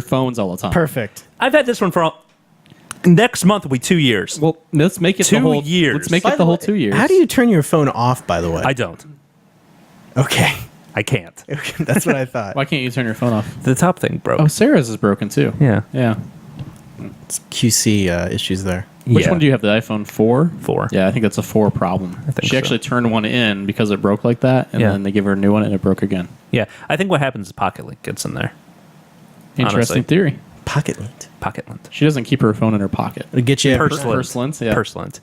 phones all the time. Perfect. I've had this one for next month will be 2 years. Well, let's make it 2 the whole years. Let's make By it the whole way, 2 years. How do you turn your phone off, by the way? I don't. Okay. I can't. That's what I thought. Why can't you turn your phone off? The top thing broke. Oh, Sarah's is broken too. Yeah. Yeah. It's QC issues there. Which Yeah. one do you have? The iPhone 4? 4. Yeah, I think that's a 4 problem. think She so. actually turned one in because it broke like that, and Yeah. then they give her a new one and it broke again. Yeah. I think what happens is Pocket Link gets in there. Interesting Honestly. theory. Pocket lint. Pocket Lint. She doesn't keep her phone in her pocket. It'll get you. Purse lint. Purse lint, yeah. Purse Lint.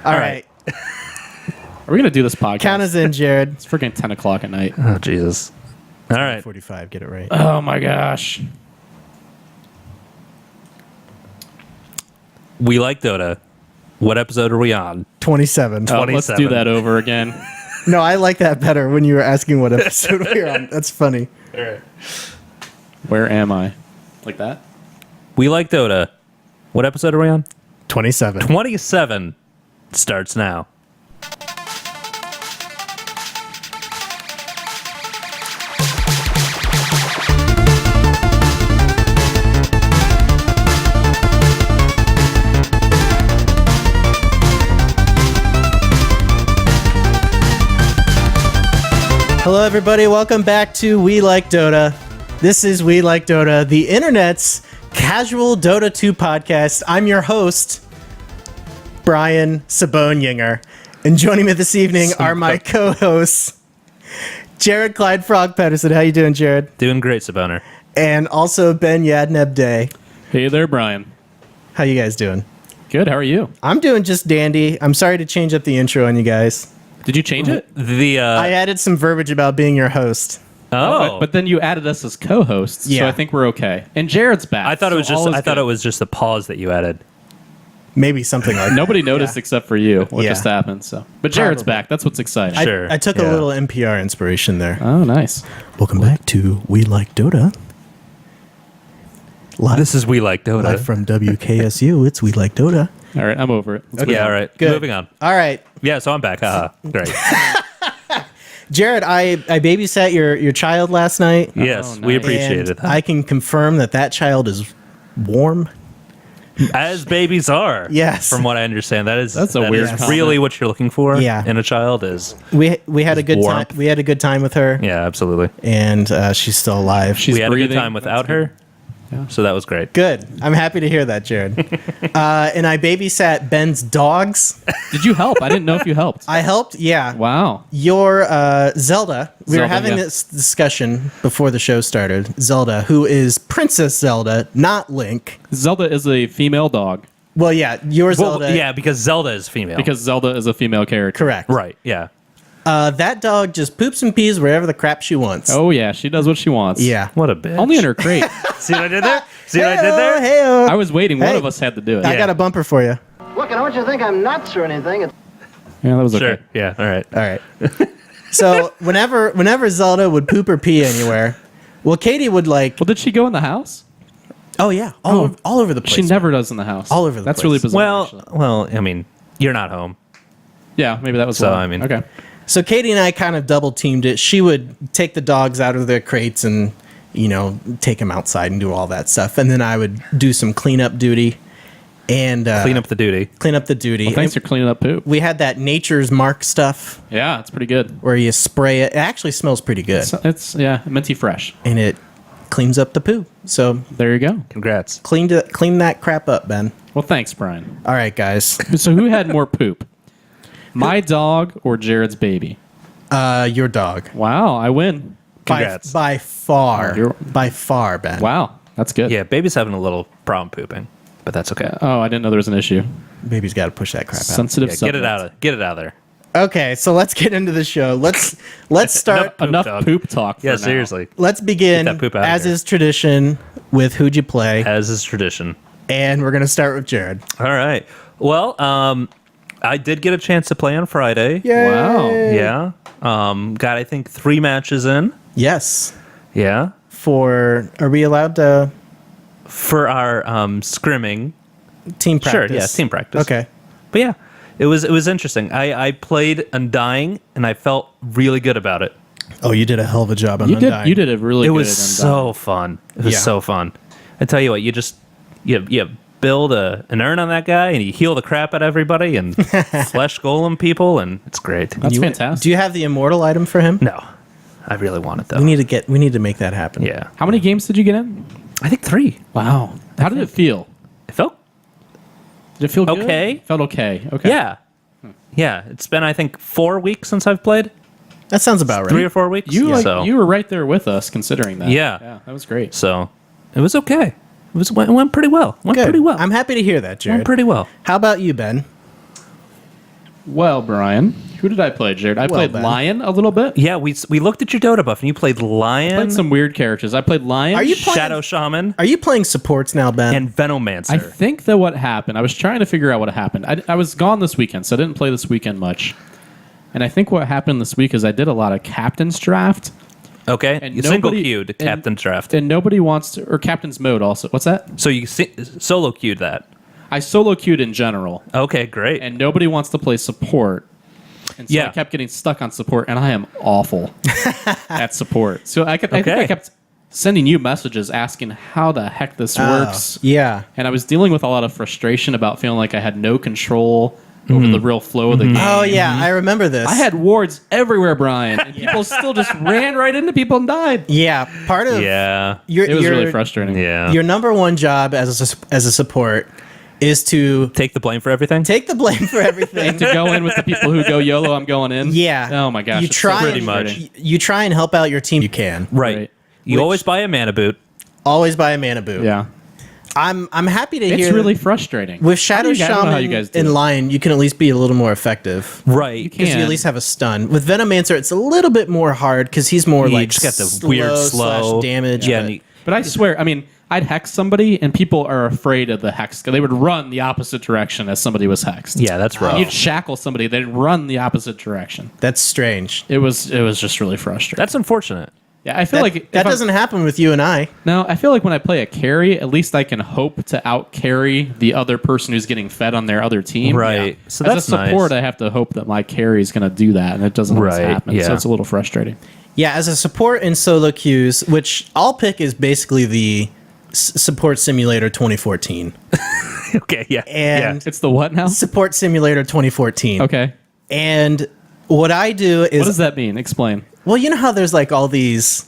All right. Are we going to do this podcast? Count us in, Jarrod. It's freaking 10 o'clock at night. Oh, Jesus. All right. 45. Get it right. Oh, my gosh. We like Dota. What episode are we on? 27. Oh, let's 27. do that over again. No, I like that better when you were asking what episode we were on. That's funny. All right. Where am I? Like that? We like Dota. What episode are we on? 27. 27 starts now. Hello, everybody. Welcome back to We Like Dota. This is We Like Dota, the internet's casual Dota 2 podcast. I'm your host, Brian Sabonier. And joining me this evening are my co-hosts, Jarrod Clyde Frog Pedersen. How you doing, Jarrod? Doing great, Saboner. And also Ben Yadneb Day. Hey there, Brian. How you guys doing? Good. How are you? I'm doing just dandy. I'm sorry to change up the intro on you guys. Did you change it? The I added some verbiage about being your host. But then you added us as co-hosts, so Yeah. I think we're okay. And Jared's back. I thought it was so just all is I thought good. it was just the pause that you added. Maybe something like that. Nobody noticed except for you what Yeah. just happened. So, but Jared's Probably. back. That's what's exciting. Sure. I took Yeah. a little NPR inspiration there. Oh, nice. Welcome back to We Like Dota. Live, This is We Like Dota. live from WKSU. It's We Like Dota. All right, I'm over it. Let's Yeah, all right. Good. Moving on. All right, Yeah, so I'm back. Haha. Great. Jarrod, I babysat your child last night. Yes, nice. we And appreciated that. I can confirm that child is warm. As babies are. Yes. From what I understand. That's a weird is comment. really what you're looking for Yeah. in a child is. We had a good time. warmth. We had a good time with her, Yeah, absolutely. and she's still alive. She's we had a breathing. good time without her. So that was great. Good. I'm happy to hear that, Jarrod. And I babysat Ben's dogs. Did you help? I didn't know if you helped. I helped. Yeah. Wow. Your Zelda, we were Zelda, having yeah. this discussion before the show started. Zelda, who is Princess Zelda, not Link. Zelda is a female dog Well, yeah, your Well, Zelda. yeah, because Zelda is female. because Zelda is a female character. Correct. Right, yeah. That dog just poops and pees wherever the crap she wants. Oh yeah, she does what she wants. Yeah. What a bitch. Only in her crate. See what I did there? See what I did there? Hey-o. I was waiting. One Hey. of us had to do it. I Yeah. got a bumper for you. Look, I don't want you to think I'm nuts or anything. It's Yeah, that was okay. Sure. Yeah, all right. All right. So whenever Zelda would poop or pee anywhere, well, Katie would like, Well, did she go in the house? oh yeah, all over the place. She never does in the house. All over the That's place. really bizarre. actually. Well, I mean, you're not home. Yeah, maybe that was So, why. I mean- okay. So Katie and I kind of double teamed it. She would take the dogs out of their crates and, take them outside and do all that stuff. And then I would do some cleanup duty and Clean up the duty. clean up the duty. Well, thanks And for cleaning up poop. we had that Nature's Mark stuff Yeah, it's pretty good. where you spray it. It actually smells pretty good. It's minty fresh. And it cleans up the poo. So There you go. Congrats. clean that crap up, Ben. Well, thanks, Brian. All right, guys. So who had more poop? My dog or Jared's baby? Your dog. Wow, I win. Congrats. By far. You're- By far, Ben. Wow, that's good. Yeah, baby's having a little problem pooping, but that's okay. Oh, I didn't know there was an issue. Baby's got to push that crap out. Sensitive Yeah, subject. get it out of there. Okay, so let's get into the show. Let's start. Poop Enough dog. poop talk. For Yeah, now. seriously. Let's begin, Get that poop out of as here. is tradition, with Who'd You Play? As is tradition. And we're going to start with Jarrod. All right. Well, I did get a chance to play on Friday. Wow. Yeah. Got, I think, 3 matches in. Yes. Yeah. Are we allowed to For our scrimming. team practice? Sure, yeah, team practice. Okay. But yeah, it was interesting. I played Undying, and I felt really good about it. Oh, you did a hell of a job on You Undying. did a really It good was Undying. so fun. It was Yeah. so fun. I tell you what, you build an urn on that guy, and you heal the crap out of everybody, and flesh golem people, and it's great. That's fantastic. Do you have the immortal item for him? No, I really want it though. We need to make that happen. Yeah, How many games did you get in? I think 3. Wow. How did it feel? It felt Did it feel good? Okay. Felt okay. Okay. yeah, yeah. It's been I think 4 weeks since I've played. That sounds about right. 3 or 4 weeks. You were right there with us considering that. Yeah. Yeah, that was great. So it was okay. It went pretty well. Went Good. pretty well. I'm happy to hear that, Jared. Went pretty well. How about you, Ben? Well, Brian, who did I play, Jared? I played Ben. Lion a little bit. Yeah, we looked at your Dota buff and you played Lion, Played some weird characters. I played Lion. Are you playing- Shadow Shaman, Are you playing supports now, Ben? and Venomancer. I think that what happened, I was trying to figure out what happened. I was gone this weekend, so I didn't play this weekend much. And I think what happened this week is I did a lot of captain's draft. okay, And you single nobody- queued and- Captain's Draft. And nobody wants to, or captain's mode also. What's that? So you solo queued that. I solo queued in general, Okay, great. and nobody wants to play support. And so I Yeah. kept getting stuck on support, and I am awful at support. So I think I Okay. kept sending you messages asking how the heck this works. Yeah. And I was dealing with a lot of frustration about feeling like I had no control over the real flow of the game. Oh yeah, I remember this. I had wards everywhere, Brian, and people still just ran right into people and died. yeah. Part of yeah, your It was your, really frustrating. yeah. your number one job as a support is to Take the blame for everything. take the blame for everything. To go in with the people who go YOLO, I'm going in. Yeah. Oh my gosh. You it's so try pretty frustrating. much. You try and help out your team. You can right. Right. You Which- always buy a mana boot. always buy a mana boot. Yeah. I'm happy to It's hear. really frustrating. with Shadow I don't know how Shaman you guys do and it. Lion, you can at least be a little more effective. Right. You Because you can. at least have a stun. With Venomancer, it's a little bit more hard because he's more You like just got the weird slow slash damage. Yeah, but- and you- But I swear, I mean, I'd hex somebody, and people are afraid of the hex. They would run the opposite direction as somebody was hexed. yeah, that's rough. You'd shackle somebody, they'd run the opposite direction. that's strange. It was just really frustrating. That's unfortunate. Yeah, I feel That, like that if I'm- doesn't happen with you and I. No, I feel like when I play a carry, at least I can hope to out carry the other person who's getting fed on their other team. Right. So As that's a support, nice. I have to hope that my carry is going to do that, and it doesn't always Right, happen. yeah. So it's a little frustrating. Yeah, as a support in solo queues, which I'll pick is basically the Support Simulator 2014. Okay, yeah. And It's the what now? Support Simulator 2014. Okay. And what I do is, What does that mean? Explain. well, you know how there's like all these,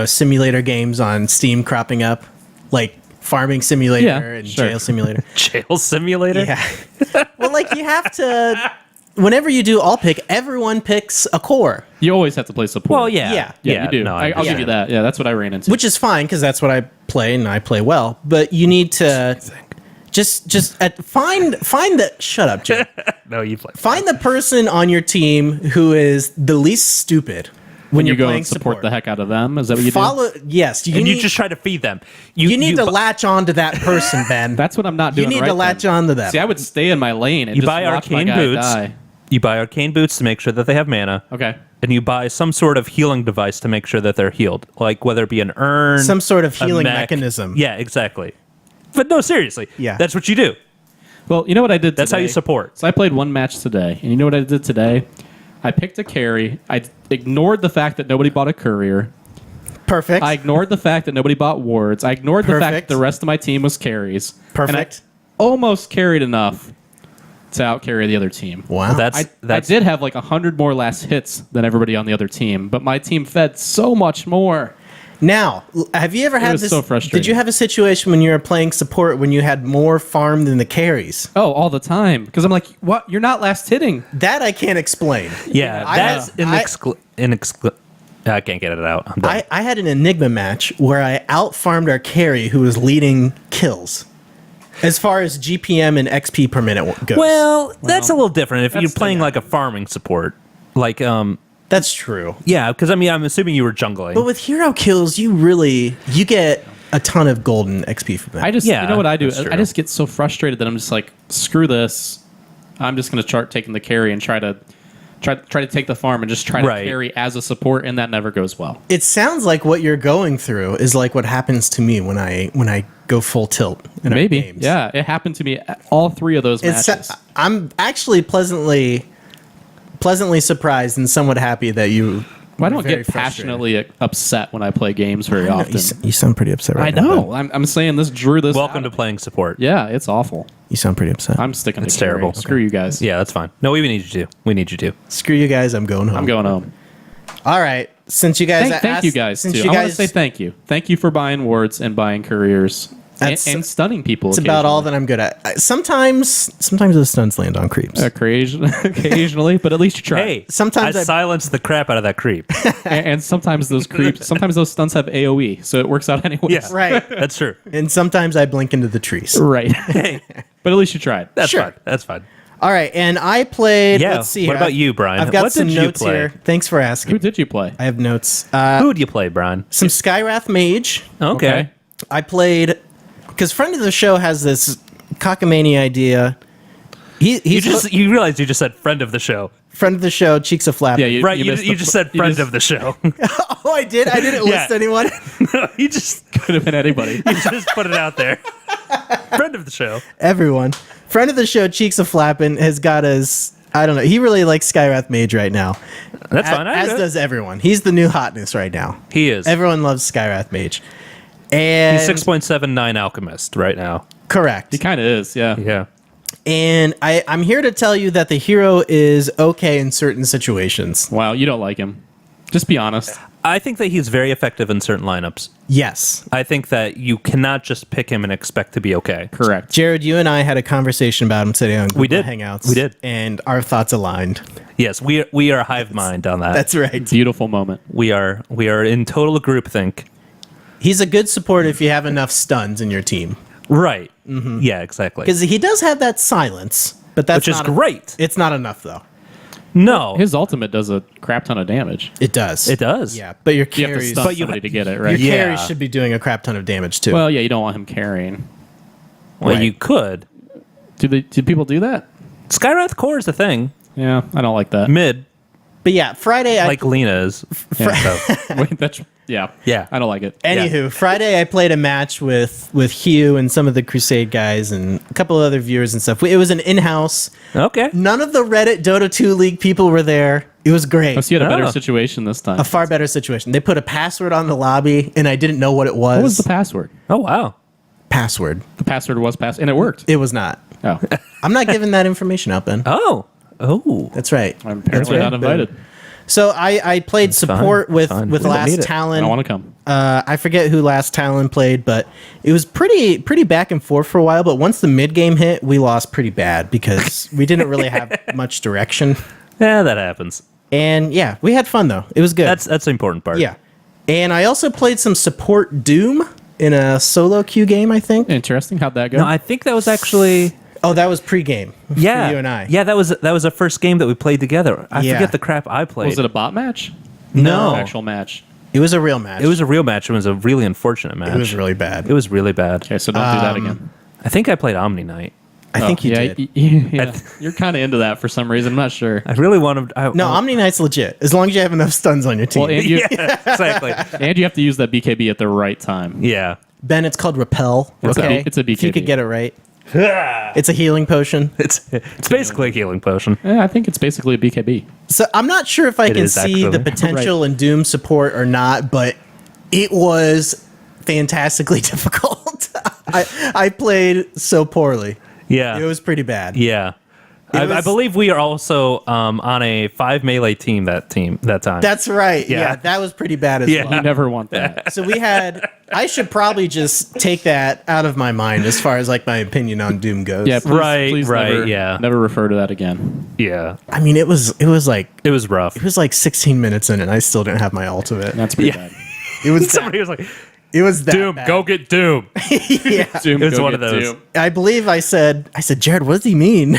simulator games on Steam cropping up, like Farming Simulator Yeah, and sure. Jail Simulator. Jail Simulator? Yeah. Well, like you have to, whenever you do all pick, everyone picks a core, You always have to play support. Well, yeah. Yeah. Yeah, you do. No, I'll give you that. Yeah, that's what I ran into. which is fine because that's what I play and I play well. But you need to find the shut up, Jim. No, you play. Find the person on your team who is the least stupid when you you're go playing and support the heck out of them. Is that what you do? Follow, yes, And you just try to feed them. you need to bu- latch on to that person, Ben. That's what I'm not you doing. need right to latch then. on to them. See, I would stay in my lane and You just buy watch my arcane guy boots. die. You buy arcane boots to make sure that they have mana. Okay. And you buy some sort of healing device to make sure that they're healed, like whether it be an urn, Some sort of a healing mech. mechanism. Yeah, exactly. But no, seriously. Yeah. That's what you do. Well, you know what I did today? That's how you support. So I played one match today, and you know what I did today? I picked a carry. I ignored the fact that nobody bought a courier. Perfect. I ignored the fact that nobody bought wards. I ignored the fact Perfect. that the rest of my team was carries. Perfect. And I almost carried enough to out carry the other team. wow. That's I did have like 100 more last hits than everybody on the other team, but my team fed so much more. Now, have you ever had was this? so frustrating. Did you have a situation when you were playing support when you had more farm than the carries? Oh, all the time. Because I'm like, what? You're not last hitting. That I can't explain. yeah. I That's had- I can't get it out. I'm done. I had an Enigma match where I out-farmed our carry who was leading kills. As far as GPM and XP per minute goes. well, that's a little different. If you're that's playing the- like a farming support, like that's true. yeah, because I mean, I'm assuming you were jungling. But with hero kills, you get a ton of golden XP from that. I just, Yeah, you know what I do? that's true. I just get so frustrated that I'm just like, screw this. I'm just going to start taking the carry and try to take the farm and just try to Right. carry as a support, and that never goes well. It sounds like what you're going through is like what happens to me when I go full tilt in our Maybe. games. Yeah, it happened to me at all three of those matches. I'm actually pleasantly surprised and somewhat happy that you Well, I don't very get passionately upset when I play games very often. You sound pretty upset I right now. know. I'm saying this drew this. Welcome out to of me. playing support. Yeah, it's awful. You sound pretty upset. I'm sticking It's to carry. terrible. Screw you guys. Yeah, that's fine. No, we need you to. We need you to. Screw you guys. I'm going home. I'm going home. All right. Since you guys Thank you guys too. since I you want to guys say thank you. Thank you for buying wards and buying careers and stunning people. It's about all that I'm good at. Sometimes those stunts land on creeps. Occasionally, but at least you try. Hey, Sometimes I I- silenced the crap out of that creep. And sometimes those sometimes those stunts have AOE, so it works out anyways. Yeah, Right. That's true. And sometimes I blink into the trees. Right. Hey, But at least you tried. that's Sure. fine. That's fine. All right, and I played. Yeah, Let's see. what here. about you, Brian? I've got What some did you notes play? here. Thanks for asking. Who did you play? I have notes. Who'd you play, Brian? Some Skywrath Mage. Okay. I played because friend of the show has this cockamamie idea. You realized you just said friend of the show. Friend of the show, Cheeks a Flap. Yeah, you, Right, missed you the just fl- said friend of the show. Oh, I did. I didn't Yeah. list anyone. No, you just could have been anybody. just put it out there. Friend of the show. Everyone. Friend of the show, Cheeks a Flappin', has got his. I don't know. He really likes Skywrath Mage right now. That's fine. I As get it. does everyone. He's the new hotness right now. He is. Everyone loves Skywrath Mage. And He's 6.79 alchemist right now. correct. He kind of is, yeah. Yeah. And I'm here to tell you that the hero is okay in certain situations. Wow, you don't like him. Just be honest. I think that he's very effective in certain lineups. Yes. I think that you cannot just pick him and expect to be okay. Correct. Jarrod, you and I had a conversation about him today on Google did. Hangouts. We did. And our thoughts aligned. Yes, we are hive mind on that. That's right. Beautiful moment. we are in total groupthink. He's a good support if you have enough stuns in your team. Right. Yeah, exactly. Because he does have that silence, but that's Which is not great. It's not enough, though. No, His ultimate does a crap ton of damage. It does. it does. Yeah, but your You have to carries, stun But you- somebody to get it, your right? Yeah. carries should be doing a crap ton of damage too. Well, yeah, you don't want him carrying. Well, Right. you could. Do people do that? Skywrath Core is a thing. Yeah, I don't like that. Mid, but yeah, Friday. like Lena is. Yeah. So, Wait, that's yeah. I don't like it. Anywho, Friday I played a match with Hugh and some of the Crusade guys and a couple of other viewers and stuff. It was an in-house. okay. None of the Reddit Dota 2 League people were there. It was great. Oh, so you had a better Oh. situation this time. A far better situation. They put a password on the lobby and I didn't know what it was. What was the password? Oh wow. password? The password was and it worked. It was not. Oh, I'm not giving that information out, Ben. Oh. That's right. I'm That's apparently right. not invited. So I played support fine. with Fine. with We don't Last need it. I Talon. don't want to come. I forget who Last Talon played, but it was pretty back and forth for a while. But once the mid game hit, we lost pretty bad because we didn't really have much direction. Yeah, that happens. And yeah, we had fun though. It was good. That's the important part. yeah. And I also played some support Doom in a solo queue game, I think. Interesting. How'd that go? No, I think that was actually Oh, that was pre-game. yeah. For you and I. Yeah, that was the first game that we played together. I Yeah. forget the crap I played. was it a bot match? No. Actual match. It was a real match. It was a real match. It was a really unfortunate match. It was really bad. It was really bad. Okay, so don't do that again. I think I played Omni Knight. I think you yeah, did. Yeah, you're kind of into that for some reason. I'm not sure. I really wanted. No, Omni Knight's legit. As long as you have enough stuns on your team. Well, and you, Yeah, exactly. and you have to use that BKB at the right time. Yeah. Ben, it's called Repel. It's a okay? B- it's a If you could BKB. get it right. It's a healing potion. It's basically a healing potion. I think it's basically a BKB. So I'm not sure if I It can is see the actually. potential in Doom support or not, but it was fantastically difficult. I played so poorly. Yeah. It was pretty bad. Yeah. I was- believe we are also on a 5 melee team that time. That's right. Yeah. Yeah, that was pretty bad as Yeah. well. You never want that. So we had. I should probably just take that out of my mind as far as like my opinion on Doom goes. Yeah, please, Right, please right, never, yeah. never refer to that again. Yeah. I mean, it was like It was rough. 16 minutes in, and I still didn't have my ultimate. That's pretty Yeah. bad. It was that, Somebody was like, it was that Doom, bad. go get Doom. Yeah. Doom, It was go one of get those. Doom. I believe I said, Jarrod, what does he mean?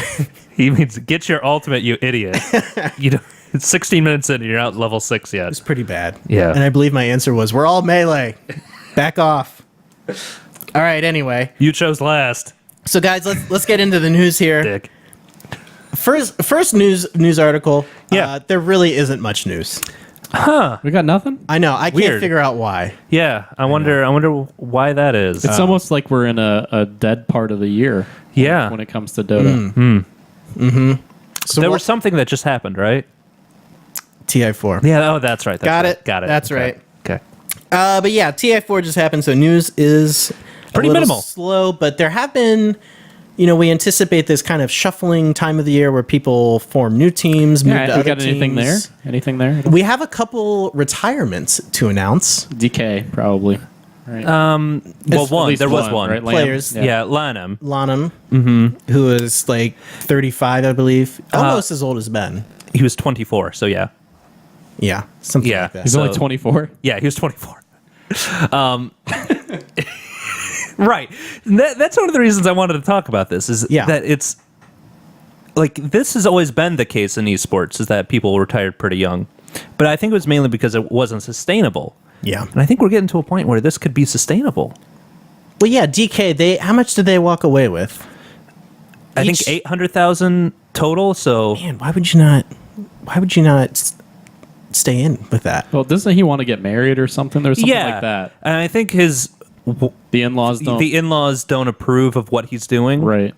He means get your ultimate, you idiot. You know, it's 16 minutes in and you're out level 6 yet. It's pretty bad. Yeah. And I believe my answer was, we're all melee. Back off. All right, anyway. You chose last, So guys, let's get into the news here. Dick. First news article. Yeah. There really isn't much news. We got nothing. I know. I can't Weird. figure out why. Yeah, I wonder why that is. It's almost like we're in a dead part of the year. Yeah. When it comes to Dota. So there what- was something that just happened, right? TI4. Yeah. Oh, that's right. That's Got right. it. Got it. That's Okay. right. Okay. But yeah, TI4 just happened, so news is Pretty a little minimal. slow, but there have been, we anticipate this kind of shuffling time of the year where people form new teams, move to we other got anything there? teams. Anything there? We have a couple retirements to announce. DK probably. Right. Well, At one. least There was one. right? Lamb? Players. Yeah, Lanham. Lanham, who is like 35, I believe, almost as old as Ben. He was 24. So yeah. Yeah, something Yeah. like that. He's only 24. Yeah, he was 24. Right. That's one of the reasons I wanted to talk about this is that it's like this has always been the case in esports is that people retired pretty young. But I think it was mainly because it wasn't sustainable. Yeah. And I think we're getting to a point where this could be sustainable. Well, yeah, DK, how much did they walk away with? I think 800,000 total, so Man, why would you not stay in with that? Well, doesn't he want to get married or something? There's something like that. And I think The in-laws don't. the in-laws don't approve of what he's doing. Right.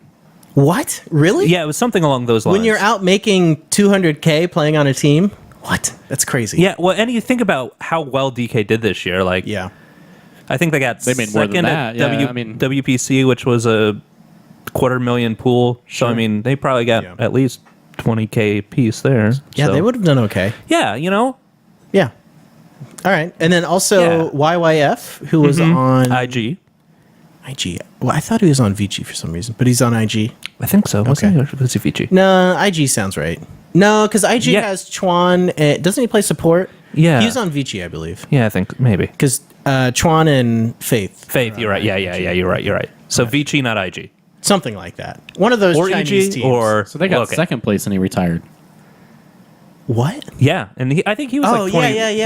What? Really? Yeah, it was something along those lines. When you're out making 200K playing on a team? What? That's crazy. Yeah, well, and you think about how well DK did this year. Like, Yeah. I think they got They made more than second that. at Yeah, I mean- WPC, which was a $250,000 pool. So, I mean, they probably got Yeah. at least 20K piece there. Yeah, So, they would have done okay. Yeah, you know, Yeah. All right. And then also Yeah. YYF, who was on IG. IG. Well, I thought he was on VG for some reason, but he's on IG. I think so. Okay. Wasn't he? Or was he Vici? No, IG sounds right. No, because IG Yeah. has Chuan. Doesn't he play support? Yeah. He's on VG, I believe. Yeah, I think maybe. Because Chuan and Faith. Faith, you're right. Yeah, you're right. You're right. So Vici, not IG. Something like that. One of those Or Chinese EG, teams. or... So they got okay. second place and he retired. What? Yeah, and I think he was Oh, like yeah, 20. yeah.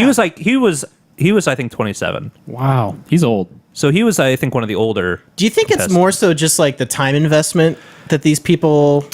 He was I think 27. Wow. He's old. So he was I think one of the older. Do you think it's more so just like the time investment that these people?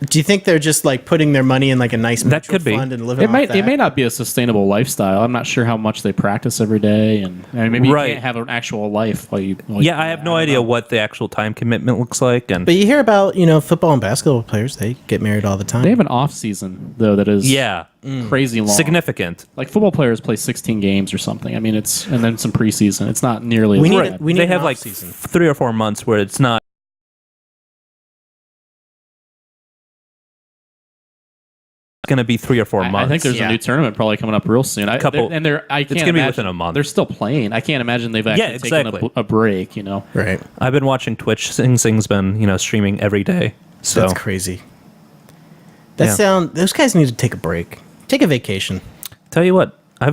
Do you think they're just like putting their money in like a nice That mutual could be. fund and living It off may that? it may not be a sustainable lifestyle. I'm not sure how much they practice every day, and maybe you Right. can't have an actual life while you. Yeah, I have no idea what the actual time commitment looks like, and But you hear about football and basketball players. They get married all the time. They have an off season though that is yeah, crazy long. significant. Like football players play 16 games or something. I mean, and then some preseason. It's not nearly. We as need bad. we need They an have like off-season. 3 or 4 months where it's not going to be 3 or 4 months. I think there's Yeah. a new tournament probably coming up real soon. Couple- I can't gonna be imagine within a month. They're still playing. I can't imagine they've actually taken exactly. a break. You know. Right. I've been watching Twitch. Sing Sing's been streaming every day. So That's crazy. Yeah. Those guys need to take a break. Take a vacation. tell you what, I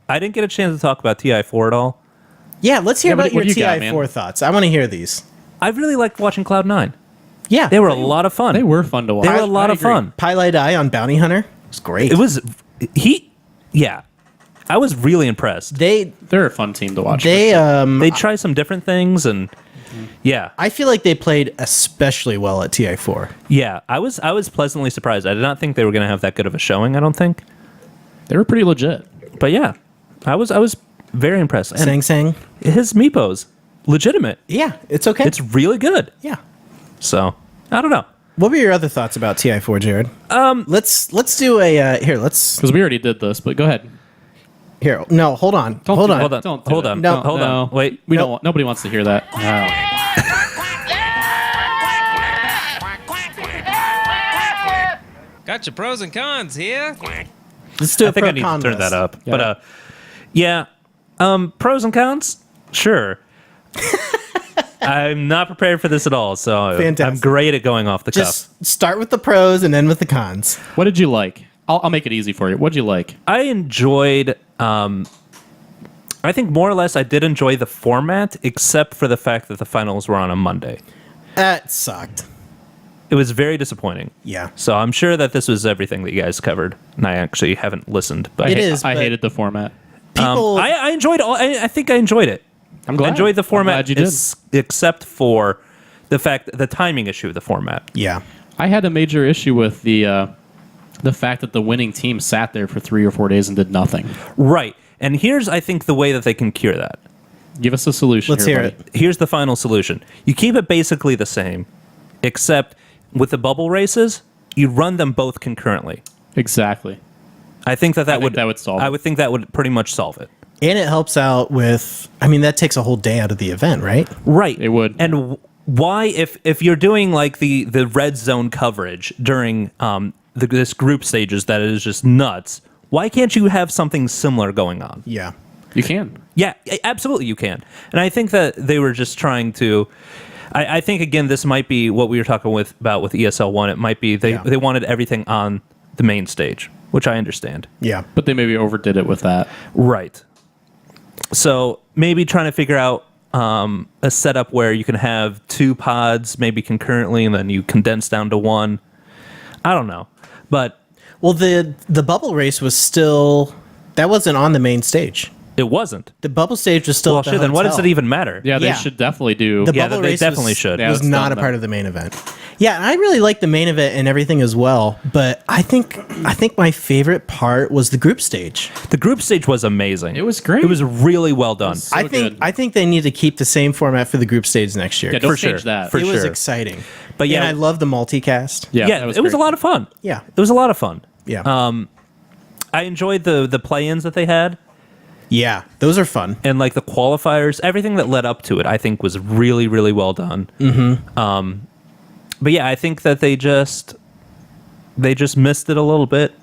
didn't get a chance to talk about TI4 at all. Yeah, let's hear Yeah, about what your do you got, TI4 man? thoughts. I want to hear these. I really liked watching Cloud9. Yeah. They were a lot of fun. They were fun to watch. They were a lot I of agree. fun. Pilot Eye on Bounty Hunter. It's great. It was yeah. I was really impressed. They're a fun team to watch. They try some different things and yeah. I feel like they played especially well at TI4. Yeah, I was pleasantly surprised. I did not think they were going to have that good of a showing, I don't think. They were pretty legit. But yeah, I was very impressed. And Sang Sang. his Meepo's legitimate. Yeah, it's okay. It's really good. yeah. So, I don't know. What were your other thoughts about TI4, Jared? Let's do a here. Let's Because we already did this, but go ahead. here. No, hold on. Don't Hold do on. that. Hold on. Don't do Hold it. on. No. Hold on. Wait. We Nope. don't. Nobody wants to hear that. Got your pros and cons here. Let's do a I think pro I need to con turn list. that up. Yeah. But yeah. Pros and cons? Sure. I'm not prepared for this at all, so I'm Fantastic. great at going off the cuff. Just start with the pros and end with the cons. What did you like? I'll make it easy for you. What did you like? I enjoyed. I think more or less I did enjoy the format, except for the fact that the finals were on a Monday. That sucked. It was very disappointing. Yeah. So I'm sure that this was everything that you guys covered, and I actually haven't listened. But It is, I but- hated the format. People. I enjoyed all. I think I enjoyed it. I'm glad. I enjoyed the I'm format. glad you did. Except for the timing issue of the format. yeah. I had a major issue with the fact that the winning team sat there for 3 or 4 days and did nothing. Right. And here's, I think, the way that they can cure that. Give us a solution. Let's hear buddy. it. Here's the final solution. You keep it basically the same, except with the bubble races, you run them both concurrently. Exactly. I think that think that would solve it. I would think that would pretty much solve it. And it helps out with, I mean, that takes a whole day out of the event, right? Right. It would. And why, if you're doing like the red zone coverage during this group stages that is just nuts, why can't you have something similar going on? Yeah. You can. Yeah, absolutely you can. And I think that they were just trying to. I think again this might be what we were talking about with ESL 1. It might be they wanted everything on the main stage, which I understand. Yeah. But they maybe overdid it with that. Right. So maybe trying to figure out a setup where you can have 2 pods maybe concurrently and then you condense down to 1. I don't know. But Well, the bubble race was still, that wasn't on the main stage. it wasn't. The bubble stage was still Well, at the shit, then what does hotel. it even matter? Yeah, they Yeah. should definitely do. The Yeah, bubble they race definitely should. Yeah, was it's not done a part then. of the main event. Yeah, and I really liked the main event and everything as well. But I think my favorite part was the group stage. The group stage was amazing. It was great. It was really well done. So I good. think they need to keep the same format for the group stage next year. Yeah, don't for change sure. that. For it was sure. exciting. But yeah, and I love the multicast. Yeah, yeah, that it was a great. lot of fun. Yeah. It was a lot of fun. Yeah. I enjoyed the play-ins that they had Yeah, those are fun. and like the qualifiers. Everything that led up to it, I think, was really, really well done. Mm-hmm. But yeah, I think that they just missed it a little bit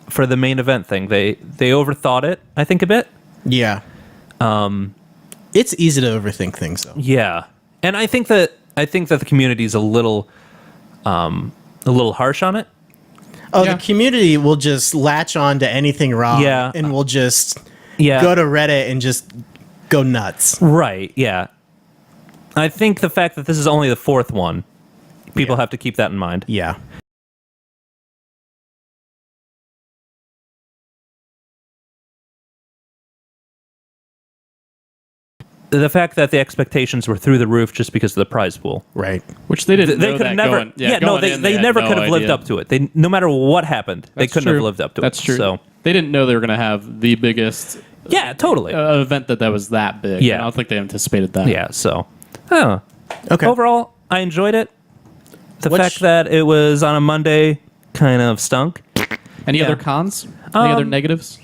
for the main event thing. They overthought it, I think, a bit. Yeah. It's easy to overthink things though. Yeah, and I think that the community is a little harsh on it. Oh, Yeah. the community will just latch on to anything wrong. Yeah. And will just Yeah, go to Reddit and just go nuts. right. Yeah, I think the fact that this is only the 4th one, people have to keep that in mind. Yeah. The fact that the expectations were through the roof just because of the prize pool. Right. Which they didn't They know could that never. going. No, going in, they had never no could have lived idea. up to it. They, no matter what happened, they That's couldn't true. have lived up to That's it. true. So They didn't know they were going to have the biggest yeah, totally. event that was that big. Yeah. I don't think they anticipated that. Yeah. So, I don't know. Okay. Overall, I enjoyed it. The Which- fact that it was on a Monday kind of stunk. Any Yeah. other cons? Any other negatives?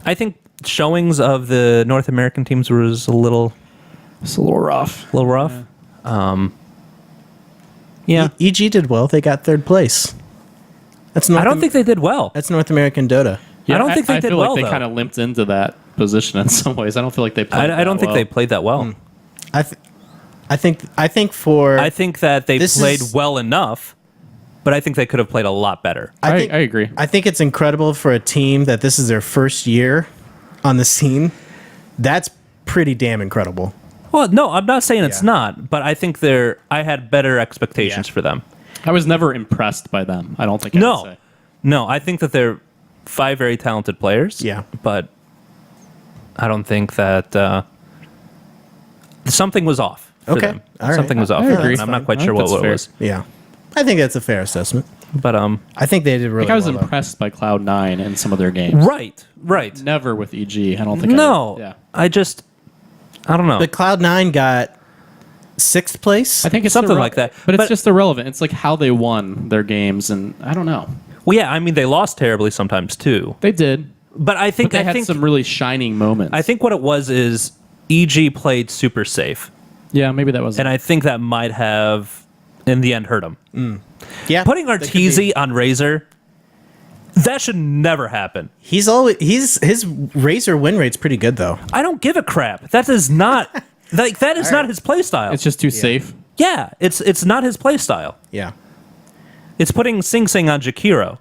I think showings of the North American teams was a little It's a little rough. rough. Yeah. EG did well. They got 3rd place. That's I don't think they did well. that's North American Dota. I don't think they I did feel well, like they though. kind of limped into that position in some ways. I don't feel like they played I don't that think well. they played that well. I think for I think that they This played is- well enough, but I think they could have played a lot better. I think agree. I think it's incredible for a team that this is their first year on the scene. That's pretty damn incredible. Well, no, I'm not saying it's Yeah. not, but I think I had better expectations Yeah. for them. I was never impressed by them. I don't think I would No, say. no, I think that they're 5 very talented players. Yeah. But I don't think that something was off. For Okay. them. All right. Something was off. I for them, agree. and I'm not quite I sure think what that's it fair. was. Yeah. I think that's a fair assessment. But I think they did really I think I was well. though. impressed by Cloud9 in some of their games. right. Never with EG. I don't think. No, Yeah. I don't know. But Cloud9 got 6th place. I think it's Something like that. But it's But- just irrelevant. It's like how they won their games, and I don't know. Well, yeah, I mean they lost terribly sometimes too. They did, But I think but they I had think some really shining moments. I think what it was is EG played super safe, yeah, maybe that was. and I think that might have in the end hurt them. yeah. Putting that could be- Arteezy on Razor, that should never happen. his Razor win rate's pretty good though. I don't give a crap. That is not that is not his play style. it's just too safe. yeah, it's not his play style. Yeah. It's putting Sing Sing on Jakiro.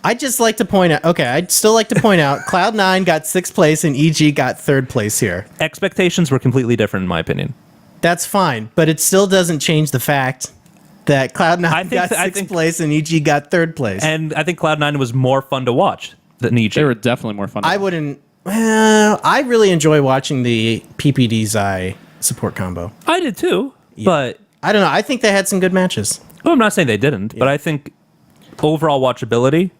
I'd just like to point out, okay, I'd still like to point out Cloud9 got 6th place and EG got 3rd place here. Expectations were completely different in my opinion. That's fine, but it still doesn't change the fact that Cloud9 I think got that- I 6th think- place and EG got 3rd place. And I think Cloud9 was more fun to watch than EG. They were definitely more fun. I wouldn't, well, I really enjoy watching the PPD's support combo. I did too, but I don't know, I think they had some good matches. well, I'm not saying they didn't, but I think overall watchability,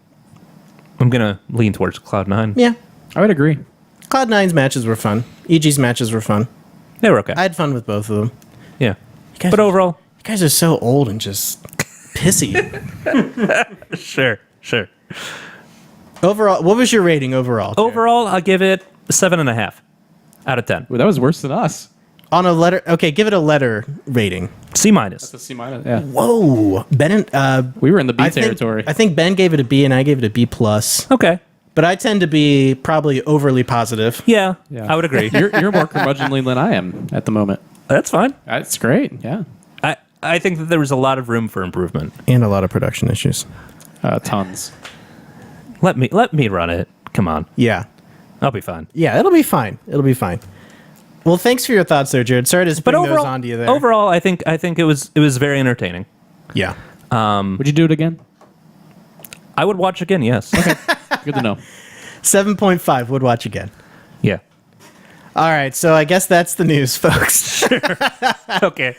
I'm gonna lean towards Cloud9. Yeah. I would agree. Cloud9's matches were fun. EG's matches were fun. They were okay. I had fun with both of them. Yeah, guys- but overall, You guys are so old and just pissy. sure. Overall, what was your rating overall? Jared? Overall, I'll give it 7.5 out of 10. Ooh, that was worse than us. On a letter, okay, give it a letter rating. C-. That's a C-. Yeah. Whoa, Ben. We were in the B I think, territory. I think Ben gave it a B and I gave it a B plus. Okay. But I tend to be probably overly positive. Yeah, Yeah. I would agree. You're more curmudgeonly than I am at the moment. That's fine. That's great. Yeah. I think that there was a lot of room for improvement. And a lot of production issues. Tons. Let me run it. Come on. Yeah. I'll be fine. Yeah, it'll be fine. It'll be fine. Well, thanks for your thoughts there, Jared. Sorry to spring those onto you there. Overall, I think it was very entertaining. Yeah. Would you do it again? I would watch again, yes. Good to know. 7.5 would watch again. Yeah. All right, so I guess that's the news, folks. Okay.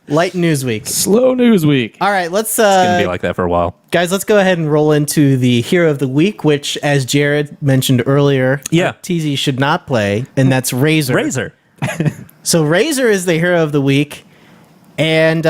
Light news week. Slow news week. All right, let's It's going to be like that for a while. guys, let's go ahead and roll into the hero of the week, which, as Jared mentioned earlier, Yeah. TZ should not play, and that's Razor. Razor. So Razor is the hero of the week, and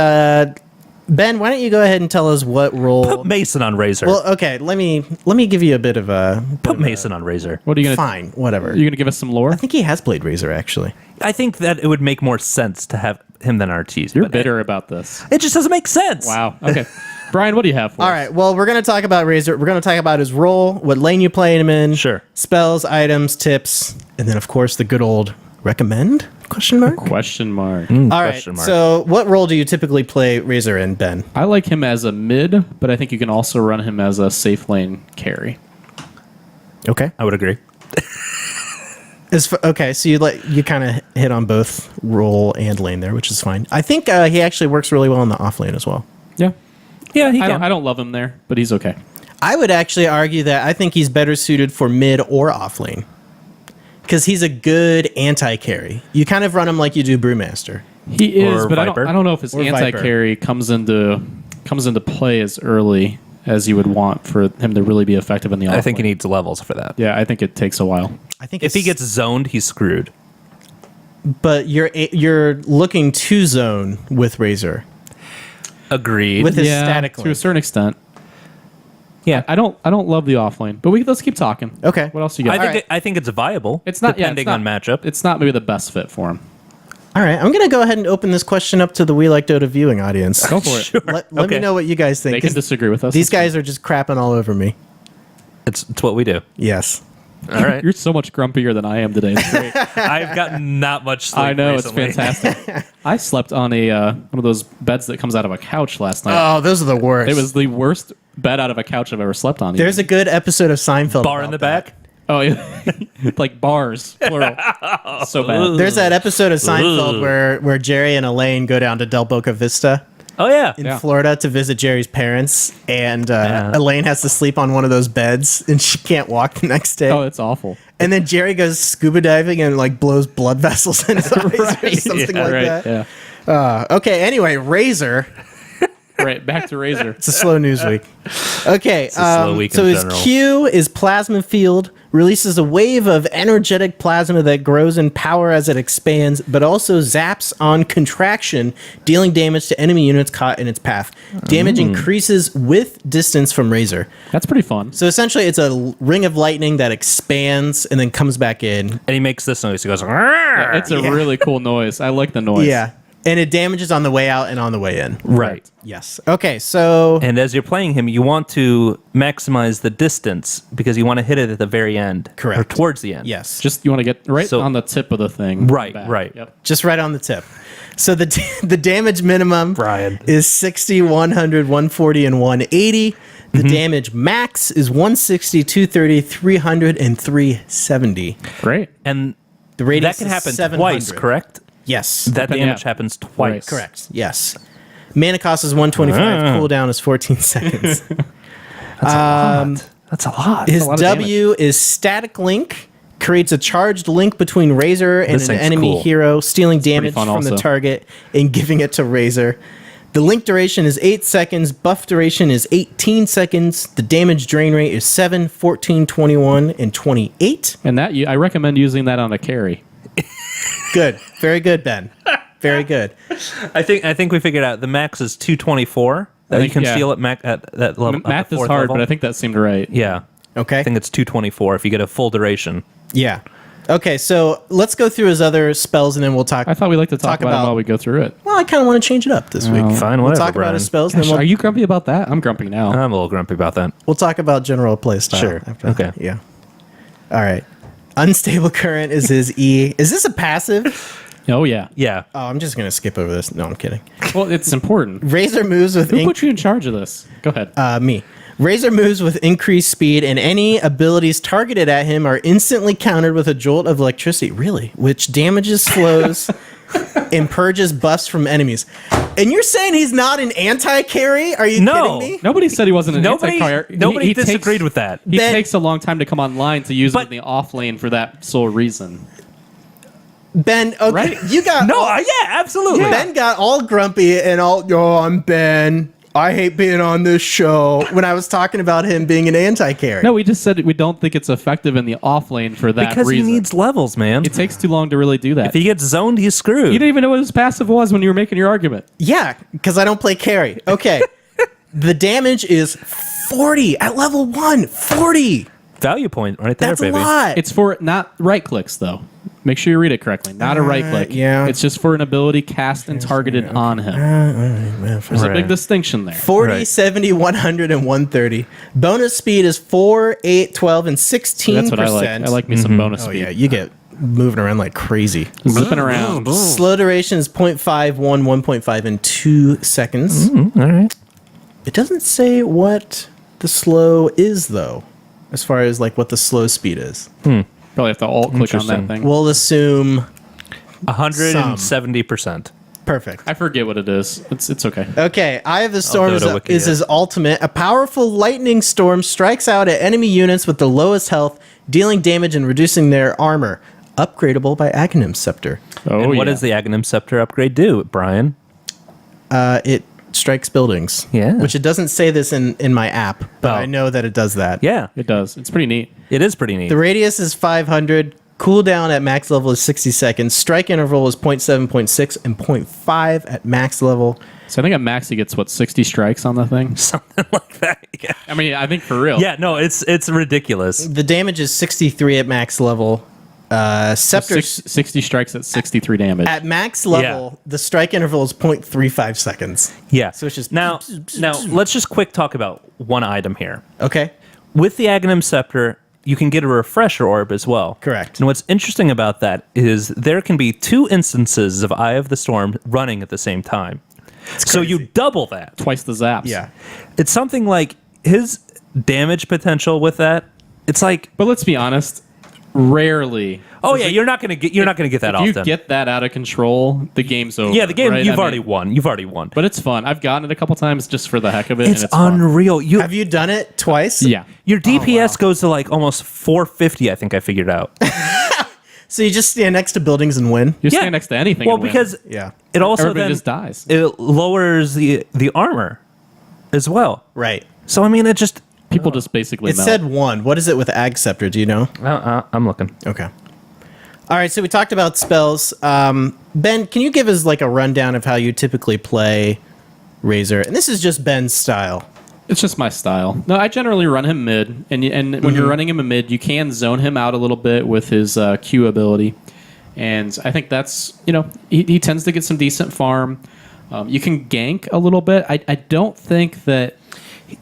Ben, why don't you go ahead and tell us what role? Put Mason on Razor. Well, okay, let me give you a bit of a Put Mason on Razor. What are you gonna? fine, whatever. Are you gonna give us some lore? I think he has played Razor actually. I think that it would make more sense to have him than Artees. You're but bitter about this. It just doesn't make sense. Wow. Okay. Brian, what do you have for All us? right, well, we're going to talk about Razor. We're going to talk about his role, what lane you play him in, Sure. spells, items, tips, and then of course the good old recommend question mark. Question mark. All right. Question mark. So, what role do you typically play Razor in, Ben? I like him as a mid, but I think you can also run him as a safe lane carry. Okay. I would agree. Okay, so you kind of hit on both role and lane there, which is fine. I think he actually works really well in the off lane as well. Yeah. Yeah, he I can. don't love him there, but he's okay. I would actually argue that I think he's better suited for mid or off lane because he's a good anti-carry. You kind of run him like you do Brewmaster. He is, Or but Viper. I don't know if his Or Viper. anti-carry comes into play as early as you would want for him to really be effective in the off I think he lane. needs levels for that. Yeah, I think it takes a while. I think If he gets zoned, he's screwed. but you're looking to zone with Razor Agreed. with his Yeah, static to a lane. certain extent. yeah. I don't love the off lane, but let's keep talking. Okay. What else you got? I think it's viable. It's not depending yeah, it's not, on matchup. It's not maybe the best fit for him. All right, I'm going to go ahead and open this question up to the We Like Dota viewing audience. Go for it. Sure. Let me Okay. know what you guys think. They can 'cause disagree with us. These guys are just crapping all over me. It's what we do. Yes. All right. You're so much grumpier than I am today. It's great. I've gotten not much sleep I know recently. it's fantastic. I slept on a one of those beds that comes out of a couch last night. Oh, those are the worst. It was the worst bed out of a couch I've ever slept on. There's a good episode of Seinfeld. Bar in about the that. back. Oh, yeah. Like bars, plural. So bad. There's that episode of Seinfeld where Jerry and Elaine go down to Del Boca Vista Oh yeah. in Yeah. Florida to visit Jerry's parents, and Elaine has to sleep on one of those beds, and she can't walk the next day. Oh, it's awful. And then Jerry goes scuba diving and like blows blood vessels in his eyes or something Yeah, like Right. that. Yeah. Okay. Anyway, Razor. Right. Back to Razor. It's a slow news week. Okay, a slow week so in his general. Q is Plasma Field, releases a wave of energetic plasma that grows in power as it expands, but also zaps on contraction, dealing damage to enemy units caught in its path. Damage increases with distance from Razor. That's pretty fun. So essentially, it's a ring of lightning that expands and then comes back in. And he makes this noise. He goes. It's a really cool noise. I like the noise. Yeah. And it damages on the way out and on the way in. Right. Yes. Okay, so And as you're playing him, you want to maximize the distance because you want to hit it at the very end. Correct. Or towards the end. yes. Just you want to get right So- on the tip of the thing. Right, Back. right. Yep. Just right on the tip. So the the damage minimum Brian. is 60, 100, 140, and 180. The damage max is 160, 230, 300, and 370. Great. And The radius that can is happen 700. twice, correct? Yes. That Yeah. damage happens twice. Right. Correct. Yes. Mana cost is 125. Cooldown is 14 seconds. That's a lot. His a lot of W is Static Link. Creates a charged link between Razor and This an thing's enemy cool. hero, stealing damage fun from the also. target and giving it to Razor. The link duration is 8 seconds. Buff duration is 18 seconds. The damage drain rate is 7, 14, 21, and 28. And I recommend using that on a carry. Good. Very good, Ben. Very good. I think we figured out the max is 224 that you think, can yeah. steal at that level. Math the is fourth hard, level. but I think that seemed right. Yeah. Okay. I think it's 224 if you get a full duration. Yeah. Okay, so let's go through his other spells, and then we'll talk. I thought we like to talk about him while we go through it. Well, I kind of want to change it up this week. Fine, We'll whatever, talk about Brian. his spells, Gosh, and then are you grumpy about that? I'm grumpy now. I'm a little grumpy about that. we'll talk about general play style. Sure. After Okay. that. Yeah. All right. Unstable current is his E. Is this a passive? Oh, yeah. Yeah. Oh, I'm just gonna skip over this. No, I'm kidding. Well, it's important. Razor moves with Who put you in charge of this? Go ahead. me. Razor moves with increased speed, and any abilities targeted at him are instantly countered with a jolt of electricity. Really? Which damages, slows, and purges buffs from enemies. And you're saying he's not an anti-carry? Are you No. kidding me? Nobody said he wasn't an Nobody anti-carry. nobody disagreed with that. He Ben- takes a long time to come online to use it But- in the off lane for that sole reason. Ben, okay, Right? you got No, yeah, absolutely. Ben got all grumpy and all, I'm Ben. I hate being on this show when I was talking about him being an anti-carry. No, we just said we don't think it's effective in the off lane for that Because reason. he needs levels, man. It takes too long to really do that. If he gets zoned, he's screwed. You didn't even know what his passive was when you were making your argument. Yeah, because I don't play carry. Okay. The damage is 40 at level 1. 40. Value point right there, That's baby. a lot. It's for not right clicks, though. Make sure you read it correctly. Not a right click. yeah. It's just for an ability cast and targeted on him. There's a big Right. distinction there. 40, Right. 70, 100, and 130. Bonus speed is 4, 8, 12, and 16%. That's what I like. I like me some bonus Oh, speed. yeah. You get moving around like crazy. Zipping around. Slow duration is 0.5, 1.5, and 2 seconds. All right. It doesn't say what the slow is, though, as far as like what the slow speed is. Probably have to alt click on Interesting. that thing. We'll assume 170%. perfect. I forget what it is. It's okay. Okay, Eye of the Storm Dota Wiki is it. his ultimate. A powerful lightning storm strikes out at enemy units with the lowest health, dealing damage and reducing their armor. Upgradable by Aghanim Scepter. Oh, And what yeah. does the Aghanim Scepter upgrade do, Brian? It strikes buildings. Yeah. Which it doesn't say this in my app, but Oh. I know that it does that. Yeah, It does. It's pretty neat. it is pretty neat. The radius is 500. Cooldown at max level is 60 seconds. Strike interval is 0.7, 0.6, and 0.5 at max level. So I think at max he gets, 60 strikes on the thing? Something like that. Yeah. I mean, I think for real. Yeah, no, it's ridiculous. The damage is 63 at max level. Scepter 60 strikes at 63 damage. at max level. The strike interval is 0.35 seconds. Yeah. So it's just now let's just quick talk about one item here. Okay. With the Aghanim Scepter, you can get a refresher orb as well. Correct. And what's interesting about that is there can be 2 instances of Eye of the Storm running at the same time. So you double that. Twice the zaps. Yeah. It's something like his damage potential with that. It's like, But let's be honest. Rarely. oh yeah, you're not gonna get that If often. you get that out of control, the game's over. yeah, the game right? you've I already mean, won. You've already won. But it's fun. I've gotten it a couple times just for the heck of it. It's and it's fun. unreal. Have you done it twice? Yeah. Your DPS goes to like almost 450. I think I figured out. So you just stand next to buildings and win? You Yeah. stand next to anything. Well, and win. because Yeah. it also everybody then just dies. it lowers the armor as well. Right. So I mean, it just People just basically It melt. said 1. What is it with Ag Scepter? Do you know? I'm looking. Okay. All right, so we talked about spells. Ben, can you give us like a rundown of how you typically play Razor? And this is just Ben's style. It's just my style. No, I generally run him mid, and when Mm-hmm. you're running him a mid, you can zone him out a little bit with his Q ability, and I think that's he tends to get some decent farm. You can gank a little bit. I don't think that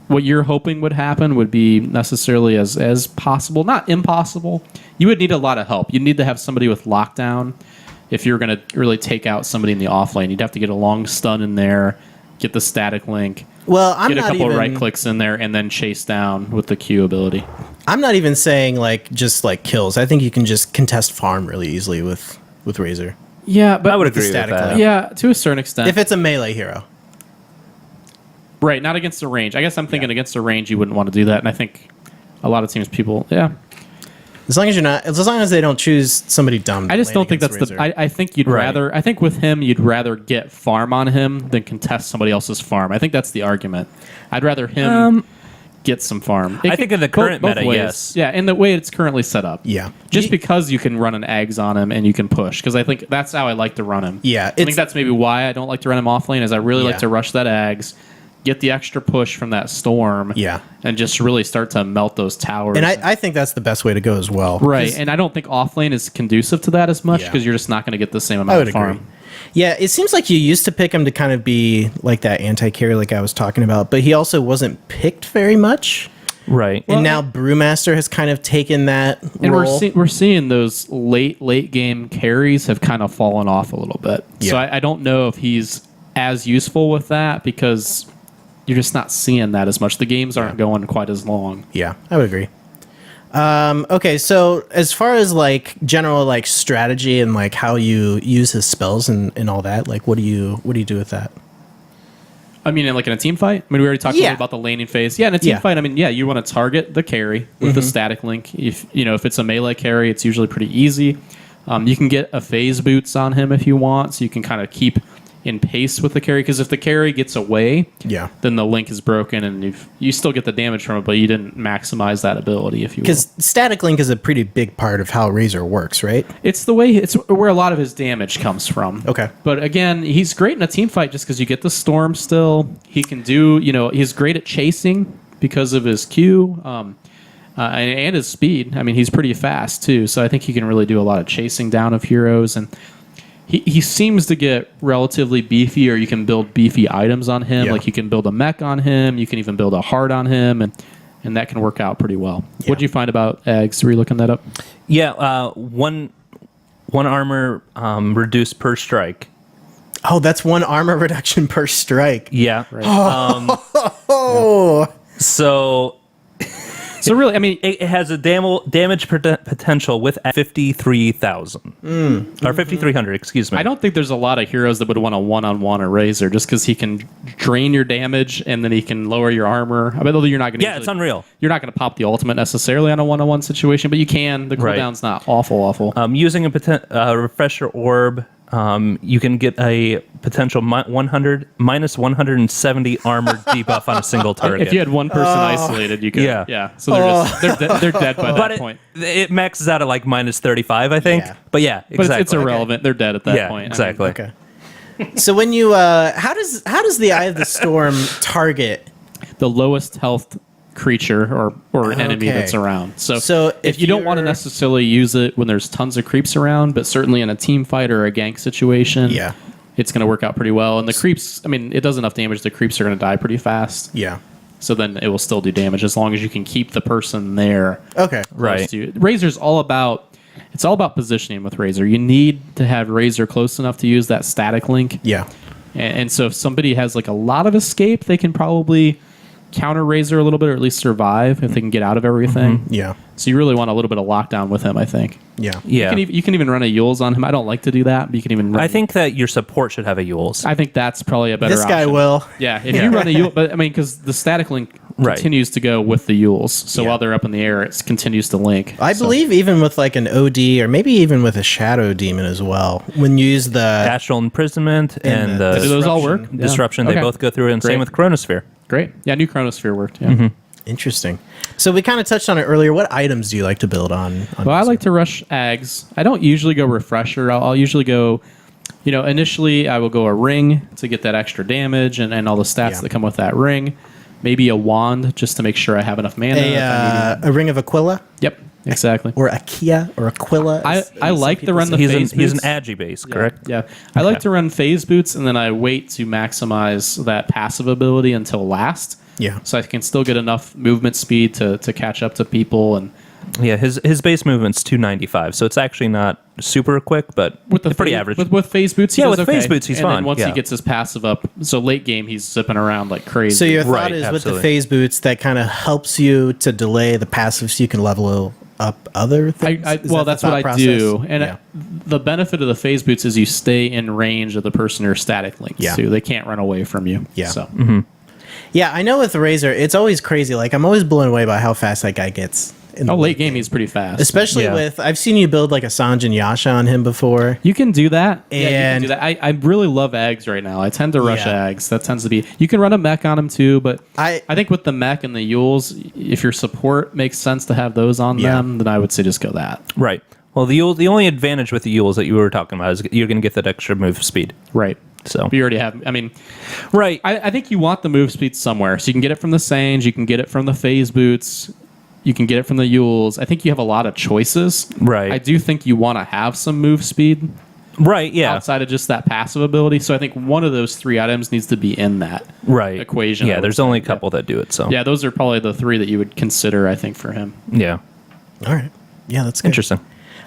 what you're hoping would happen would be necessarily as possible, not impossible. You would need a lot of help. You'd need to have somebody with lockdown if you're going to really take out somebody in the off lane. You'd have to get a long stun in there, get the static link. Well, I'm Get a not couple even right clicks in there and then chase down with the Q ability. I'm not even saying like just like kills. I think you can just contest farm really easily with Razor. Yeah, but I would the agree with static that. link. Yeah, to a certain extent. If it's a melee hero. Right, not against the range. I guess I'm thinking against the range you wouldn't want to do that, and I think a lot of teams As long as they don't choose somebody dumb. to I just lane don't think that's against the. Razor. I think you'd Right. rather. I think with him, you'd rather get farm on him than contest somebody else's farm. I think that's the argument. I'd rather him get some farm. I think in the current meta, yes. Yeah, in the way it's currently set up. Yeah. Just because you can run an Ags on him and you can push, because I think that's how I like to run him. Yeah, I think that's maybe why I don't like to run him off lane. Is I really Yeah. like to rush that Ags, get the extra push from that storm. Yeah. And just really start to melt those towers. And I think that's the best way to go as well. Right. And I don't think offlane is conducive to that as much because you're just not going to get the same amount of farm. Agree. Yeah, it seems like you used to pick him to kind of be like that anti-carry like I was talking about, but he also wasn't picked very much. Right. And now Brewmaster has kind of taken that and role. we're seeing those late game carries have kind of fallen off a little bit. Yeah. So I don't know if he's as useful with that because you're just not seeing that as much. The games aren't going quite as long. Yeah, I would agree. Okay, so as far as like general like strategy and like how you use his spells and all that, like what do you do with that? I mean, like in a team fight? I mean, we already talked a little about the laning phase. Yeah, in a team fight, I mean, you want to target the carry with the static link. If it's a melee carry, it's usually pretty easy. You can get a phase boots on him if you want, so you can kind of keep in pace with the carry, because if the carry gets away, then the link is broken and you still get the damage from it, but you didn't maximize that ability, if you will. Because static link is a pretty big part of how Razor works, right? It's where a lot of his damage comes from. Okay. But again, he's great in a team fight just because you get the storm still. He can do, he's great at chasing because of his Q and his speed. I mean, he's pretty fast too, so I think he can really do a lot of chasing down of heroes, and he seems to get relatively beefy, or you can build beefy items on him. Like you can build a mech on him, you can even build a heart on him, and that can work out pretty well. What did you find about Eggs? Were you looking that up? Yeah, one armor reduced per strike. Oh, that's one armor reduction per strike. Yeah. Right. So really, I mean, it has a damage potential with 53,000 or 5,300. Excuse me. I don't think there's a lot of heroes that would want a one-on-one Razor just because he can drain your damage and then he can lower your armor. I mean, you're not going to. Yeah, it's unreal. You're not going to pop the ultimate necessarily on a one-on-one situation, but you can. The cooldown's not awful. Using a refresher orb. You can get a potential minus 170 armor debuff on a single target. If you had one person isolated, you could. Yeah. So they're dead by that point. It maxes out at like minus 35, I think. Yeah. But yeah, exactly. But it's irrelevant. They're dead at that point. Exactly. Okay. So when you how does the Eye of the Storm target the lowest health creature or enemy that's around. So if you don't want to necessarily use it when there's tons of creeps around, but certainly in a team fight or a gank situation, it's going to work out pretty well. And the creeps, I mean, it does enough damage. The creeps are going to die pretty fast. Yeah. So then it will still do damage as long as you can keep the person there. Okay. Right. Razor's all about positioning with Razor. You need to have Razor close enough to use that static link. Yeah. And so if somebody has like a lot of escape, they can probably counter Razor a little bit, or at least survive if they can get out of everything. Yeah. So you really want a little bit of lockdown with him, I think. Yeah. You can even run a Yules on him. I don't like to do that, but you can even run. I think that your support should have a Yules. I think that's probably a better option. This guy will. Yeah, if you run a Yule, but I mean, because the static link continues to go with the Yules, so while they're up in the air, it continues to link. I believe even with like an OD, or maybe even with a Shadow Demon as well, when you use the Astral Imprisonment and the do those all work? Disruption, Yeah. they both go through it, and same with Chronosphere. Great. Yeah, new Chronosphere worked. Yeah. Interesting. So we kind of touched on it earlier. What items do you like to build on Well, I like to rush Ags. I don't usually go Refresher. I'll usually go, initially I will go a Ring to get that extra damage and all the stats that come with that Ring. Maybe a Wand just to make sure I have enough mana. A Ring of Aquila? Yep, exactly. Or Akia or Aquila? I like to run the phase He's an boots. Agi base, correct? Yeah. I like to run phase boots, and then I wait to maximize that passive ability until last. Yeah. So I can still get enough movement speed to catch up to people. And Yeah, his base movement's 295, so it's actually not super quick, but it's pretty average. With phase boots, he Yeah, does with okay. phase boots, he's and fine, then once yeah. he gets his passive up, so late game, he's zipping around like crazy. So your thought Right, is with the absolutely. phase boots that kind of helps you to delay the passive so you can level up other things? That's what I do. And the benefit of the phase boots is you stay in range of the person you're static linked to. They can't run away from you. Yeah. So. Yeah, I know with Razor, it's always crazy. Like, I'm always blown away by how fast that guy gets. In the Late game, he's pretty fast. Especially with, I've seen you build like a Sanj and Yasha on him before. You can do that. You can And do that. I really love Ags right now. I tend to rush Ags. That tends to be. You can run a mech on him too, but I think with the mech and the Yules, if your support makes sense to have those on them, then I would say just go that. Right. Well, the only advantage with the Yules that you were talking about is you're going to get that extra move speed. Right. So you already have. I mean, right. I think you want the move speed somewhere, so you can get it from the Sange, you can get it from the Phase Boots, you can get it from the Yules. I think you have a lot of choices. Right. I do think you want to have some move speed. Right. Yeah. Outside of just that passive ability, so I think one of those 3 items needs to be in that equation. Yeah. There's only a couple that do it. So yeah, those are probably the 3 that you would consider. I think for him. Yeah. All right. Yeah, that's good. Interesting.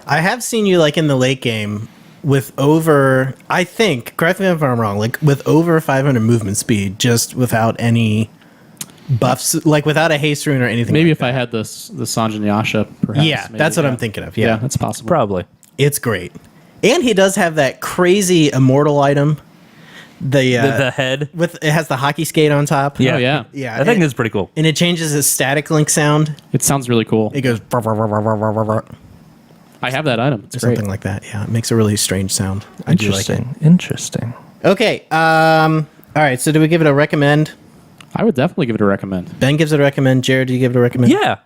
I have seen you like in the late game with over, I think, correct me if I'm wrong, like with over 500 movement speed, just without any buffs, like without a haste rune or anything. Maybe like if I had the Sange and Yasha, perhaps. Yeah, maybe, that's what I'm thinking of. Yeah, that's possible. Probably. It's great. And he does have that crazy immortal item. The head with it has the hockey skate on top. Yeah. Oh, yeah. Yeah. I think it's pretty cool. And it changes his static link sound. It sounds really cool. It goes I have that item. It's or great. something like that. Yeah, it makes a really strange sound. I do like it. Interesting. Okay. All right. So do we give it a recommend? I would definitely give it a recommend. Ben gives it a recommend. Jared, do you give it a recommend? Yeah,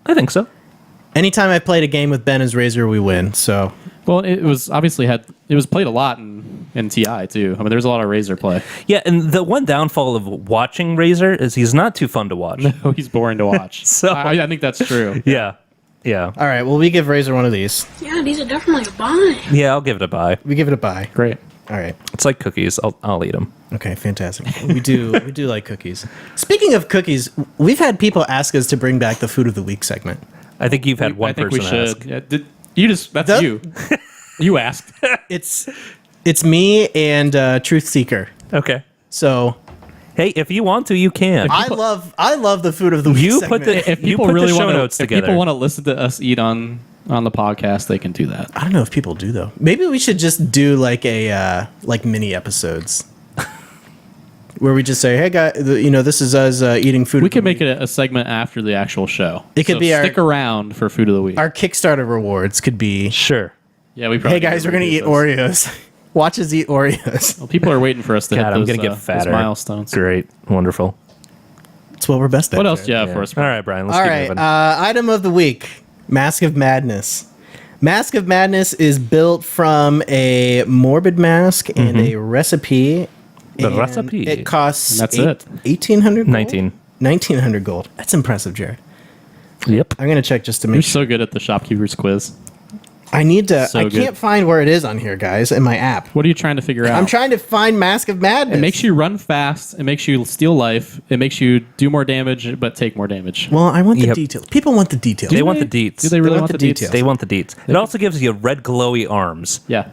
I think so. Anytime I played a game with Ben as Razor, we win. So Well, it was obviously it was played a lot in TI too. I mean, there's a lot of Razor play. Yeah, and the one downfall of watching Razor is he's not too fun to watch. No, he's boring to watch. So- I think that's true. Yeah. Yeah. all right. Well, we give Razor one of these. Yeah, these are definitely a buy. Yeah, I'll give it a buy. We give it a buy. Great. All right. It's like cookies. I'll eat them. Okay, fantastic. We do like cookies. Speaking of cookies, we've had people ask us to bring back the food of the week segment. I think you've had one I think person we should. ask. Yeah, that's Does- you. You asked. It's me and Truth Seeker. Okay. So Hey, if you want to, you can. I love the food of the week. You segment. put the- If You people put the really show want notes to, if together. people want to listen to us eat on the podcast, they can do that. I don't know if people do though. Maybe we should just do like a like mini episodes where we just say, "Hey guys, this is us eating food." We can make it a segment after the actual show. It could be stick around for food of the week. our Kickstarter rewards could be. Sure. Yeah, we. Probably Hey guys, we're gonna eat Oreos. Watch us eat Oreos. Well, people are waiting for us to God, hit I'm those, going to get those fatter. milestones. Great. Wonderful. That's what we're best at. What else do you Jared. have for us? All right, Brian. Let's All keep right, moving. item of the week: Mask of Madness. Mask of Madness is built from a morbid mask and a recipe. The and recipe. It costs And that's it. 1,800 gold? 19. gold. That's impressive, Jared. Yep. I'm going to check just to You're make sure. so good at the shopkeeper's quiz. I need to. so I good. can't find where it is on here, guys, in my app. What are you trying to figure out? I'm trying to find Mask of Madness. It makes you run fast. It makes you steal life. It makes you do more damage, but take more damage. Well, I want the Yep. details. People want the details. They want the deets. Do they really want want the the details. details? They want the deets. It also gives you red glowy arms. Yeah.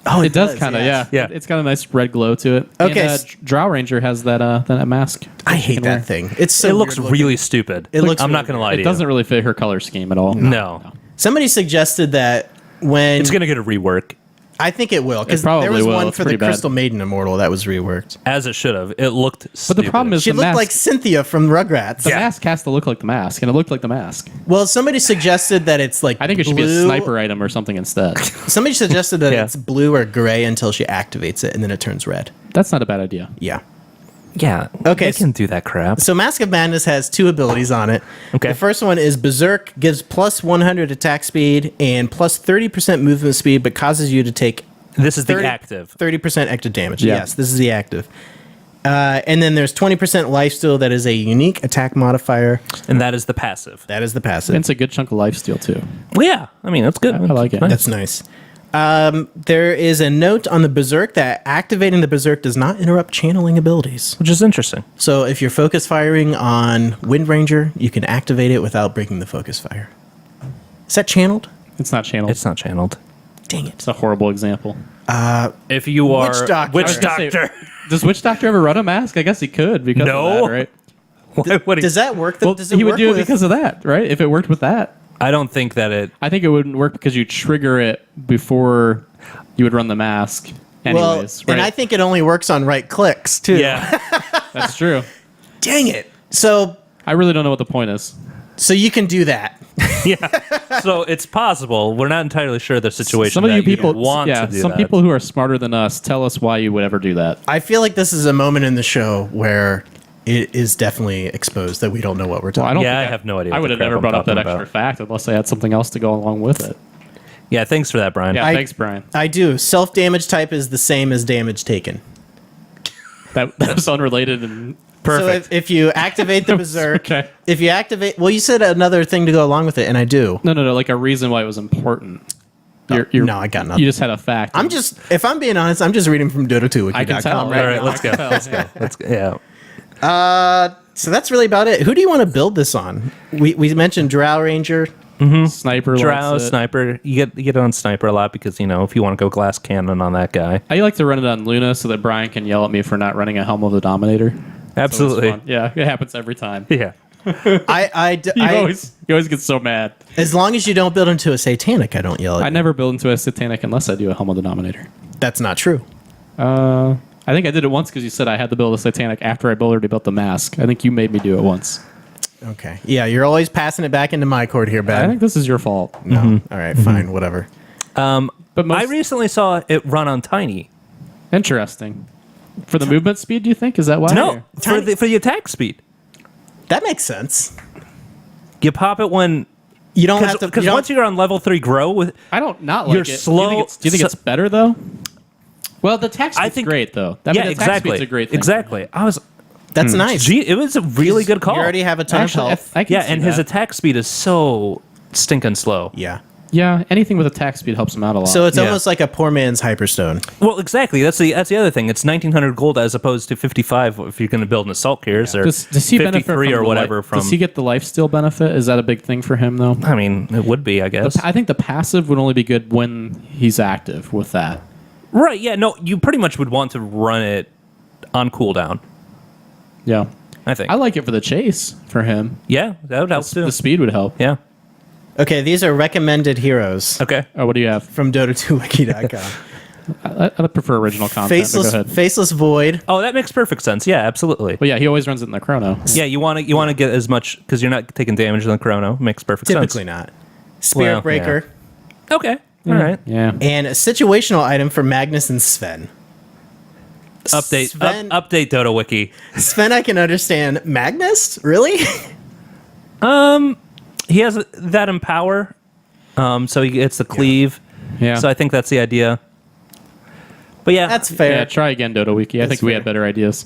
Oh, It does kind of, yes. yeah. Yeah. It's got a nice red glow to it. Okay, And, Drow Ranger has that mask. I you hate can that wear. thing. It's so It looks weird looking. really stupid. It looks I'm not really going to lie to It you. doesn't really fit her color scheme at all. No. Somebody suggested that when It's going to get a rework, I think it will because It probably there was will. one It's for the pretty bad. Crystal Maiden Immortal that was reworked. as it should have. It looked But stupid. the problem is She the looked mask. like Cynthia from Rugrats. the mask has to look like the mask, and it looked like the mask. Well, somebody suggested that it's like I think it should be a blue- sniper item or something instead. Somebody suggested that Yeah. it's blue or gray until she activates it, and then it turns red. That's not a bad idea. Yeah. Yeah. Okay, They can do that crap. So Mask of Madness has 2 abilities on it. Okay. The first one is Berserk, gives plus 100 attack speed and plus 30% movement speed, but causes you to take This is the active. 30% extra damage. Yeah. Yes, this is the active. And then there's 20% lifesteal. That is a unique attack modifier. And that is the passive. That is the passive. And it's a good chunk of lifesteal too. Well, yeah. I mean, that's good. I like it. Nice. That's nice. There is a note on the Berserk that activating the Berserk does not interrupt channeling abilities. Which is interesting. So if you're focus firing on Wind Ranger, you can activate it without breaking the focus fire. Is that channeled? It's not channeled. It's not channeled. Dang it. It's a horrible example. If you are Witch Doctor. Witch I was gonna Doctor. Does Witch Doctor ever run a mask? I guess he could because No. of that, right? Why would he- Does that work? Well, Does it he would work do it with- because of that, right? If it worked with that, I don't think that it. I think it wouldn't work because you trigger it before you would run the mask. Well, Anyways, right? and I think it only works on right clicks too. Yeah. That's true. Dang it. So I really don't know what the point is. you can do that. So it's possible. We're not entirely sure the situation. Some of that you people want to do some that. people who are smarter than us tell us why you would ever do that. I feel like this is a moment in the show where it is definitely exposed that we don't know what we're Well, I talking don't Yeah, think I have no idea I what would the have crap never I'm brought up that talking extra about. fact unless I had something else to go along with it. Yeah, thanks for that, Brian. Yeah, I- thanks, Brian. I do. Self-damage type is the same as damage taken. That was unrelated and Perfect. So if you activate the berserk, Okay. if you activate, well, you said another thing to go along with it, and I do. no, like a reason why it was important. No, I got nothing. You just had a fact. I'm just, if I'm being honest, I'm just reading from Dota2wiki.com. I can tell. right All right, now. let's go. I can tell, yeah. Let's go. Yeah. So that's really about it. Who do you want to build this on? We mentioned Drow Ranger. Sniper. Drow, likes it. sniper. You get it on sniper a lot because if you want to go glass cannon on that guy. I like to run it on Luna so that Brian can yell at me for not running a Helm of the Dominator. It's always Absolutely. fun. Yeah, it happens every time. Yeah. You always get so mad. As long as you don't build into a satanic, I don't yell at I you. never build into a Satanic unless I do a Helm of the Dominator. That's not true. I think I did it once because you said I had to build a Satanic after I already built the mask. I think you made me do it once. Okay. Yeah, you're always passing it back into my court here, I Ben. think this is your fault. No. All right, fine, whatever. But I recently saw it run on Tiny. Interesting. For the movement speed, do you think? Is that why? No, Tiny- for the attack speed. That makes sense. You pop it when You don't have to. because once you're on level 3 grow with I don't not like You're it. slow- Do you think it's better though? Well, the attack speed's think- great though. The attack exactly speed's a great thing. exactly. I was That's nice. gee, it was a really good call. You already have a ton Actually, of health. I can yeah, see and his that. attack speed is so stinking slow. Yeah. Yeah, anything with attack speed helps him out a lot. So it's Yeah. almost like a poor man's Hyperstone. Well, exactly. That's the other thing. It's 1,900 gold as opposed to 55 if you're going to build an assault carriers or does he benefit 53 from or the whatever from. Does he get the lifesteal benefit? Is that a big thing for him though? I mean, it would be, I guess. I think the passive would only be good when he's active with that. Right? Yeah. No, you pretty much would want to run it on cooldown. Yeah. I think. I like it for the chase for him. Yeah, that would help too. The speed would help. Yeah. Okay, these are recommended heroes Okay. Oh, what do you have? from Dota2wiki.com. I prefer original content. But Faceless, go ahead. Faceless Void. Oh, that makes perfect sense. Yeah, absolutely. But yeah, he always runs it in the chrono. Yeah, you want to get as much because you're not taking damage in the chrono. Makes perfect Typically sense. not. Spirit Well, Breaker. Okay. All right. Yeah. And a situational item for Magnus and Sven. Update. Sven, Update Dota Wiki. Sven, I can understand. Magnus? Really? He has that empower, so he gets the cleave. Yeah. So I think that's the idea. But yeah, That's fair. Yeah, try again, Dota Wiki. I That's think we fair. had better ideas.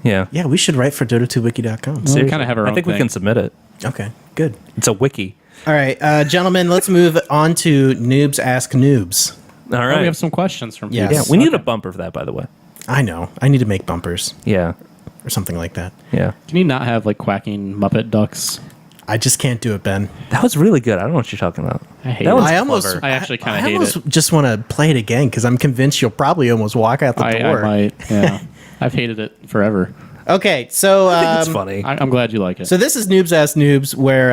yeah. Yeah, we should write for Dota2wiki.com. We kind of have our own I think we thing. can submit it. Okay, good. It's a wiki. All right, gentlemen, let's move on to Noobs Ask Noobs. All Oh, right. we have some questions from Yes. people. yeah, we need a bumper for that, by the way. I know. I need to make bumpers Yeah. or something like that. Yeah. Can you not have like quacking Muppet ducks? I just can't do it, Ben. That was really good. I don't know what you're talking about. I hate that it. was I almost, clever. I actually kinda I hate almost it. just want to play it again because I'm convinced you'll probably almost walk out the I door. might. Yeah. I've hated it forever. Okay, so I think it's funny. I'm glad you like it. so this is Noobs Ask Noobs, where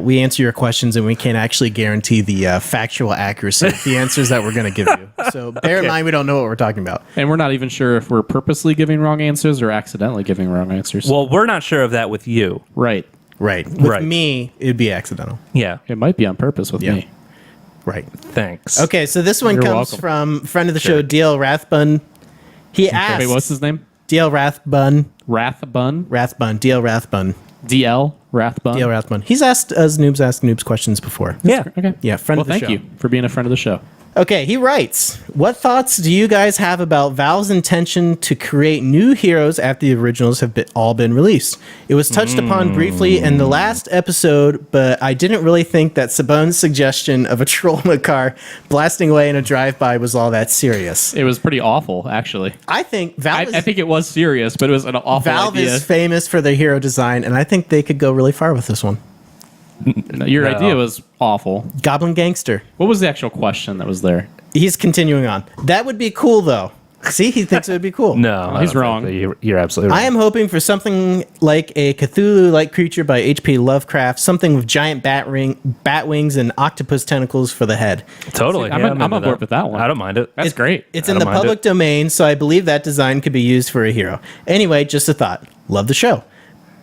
we answer your questions and we can't actually guarantee the factual accuracy of the answers that we're going to give you. So bear in mind we don't know what we're talking about. And we're not even sure if we're purposely giving wrong answers or accidentally giving wrong answers. Well, we're not sure of that with you. right. Right. With Right. me, it'd be accidental. Yeah. It might be on purpose with Yeah. me. Right. Thanks. Okay, so this one You're comes welcome. from friend of the show, DL Rathbun. He asked. Wait, what's his name? DL Rathbun. Rathbun? Rathbun. DL Rathbun. DL? Rathbun? DL Rathbun. He's asked us Noobs Ask Noobs questions before. Yeah. Okay. Yeah, friend Well, of the thank show. you for being a friend of the show. Okay, he writes, what thoughts do you guys have about Valve's intention to create new heroes after the originals have all been released? It was touched upon briefly in the last episode, but I didn't really think that Sabone's suggestion of a troll in a car blasting away in a drive-by was all that serious. It was pretty awful, actually. I think Valve, I think it was serious, but it was an awful Valve idea. is famous for their hero design, and I think they could go really far with this one. Your No. idea was awful. Goblin Gangster. What was the actual question that was there? He's continuing on. That would be cool, though. See, he thinks it would be cool. No, I he's don't think wrong. that. You're absolutely right. I am hoping for something like a Cthulhu-like creature by H.P. Lovecraft, something with giant bat wings and octopus tentacles for the head. Totally. I'm yeah, on into board with that one. I don't mind it. That's great. It's I in the don't mind public it. domain, so I believe that design could be used for a hero. Anyway, just a thought. Love the show.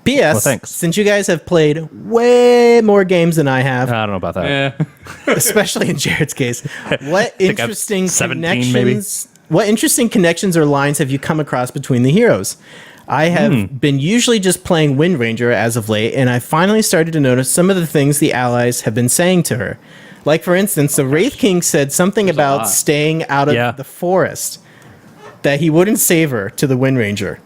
P.S. Well, thanks. Since you guys have played way more games than I have, I don't know about that. Eh. especially in Jarrod's case, what think I've interesting 17 connections? maybe. What interesting connections or lines have you come across between the heroes? I have been usually just playing Wind Ranger as of late, and I finally started to notice some of the things the allies have been saying to her. Like, for instance, the Wraith King said something There's a about lot. staying out of the forest, that he wouldn't save her to the Wind Ranger.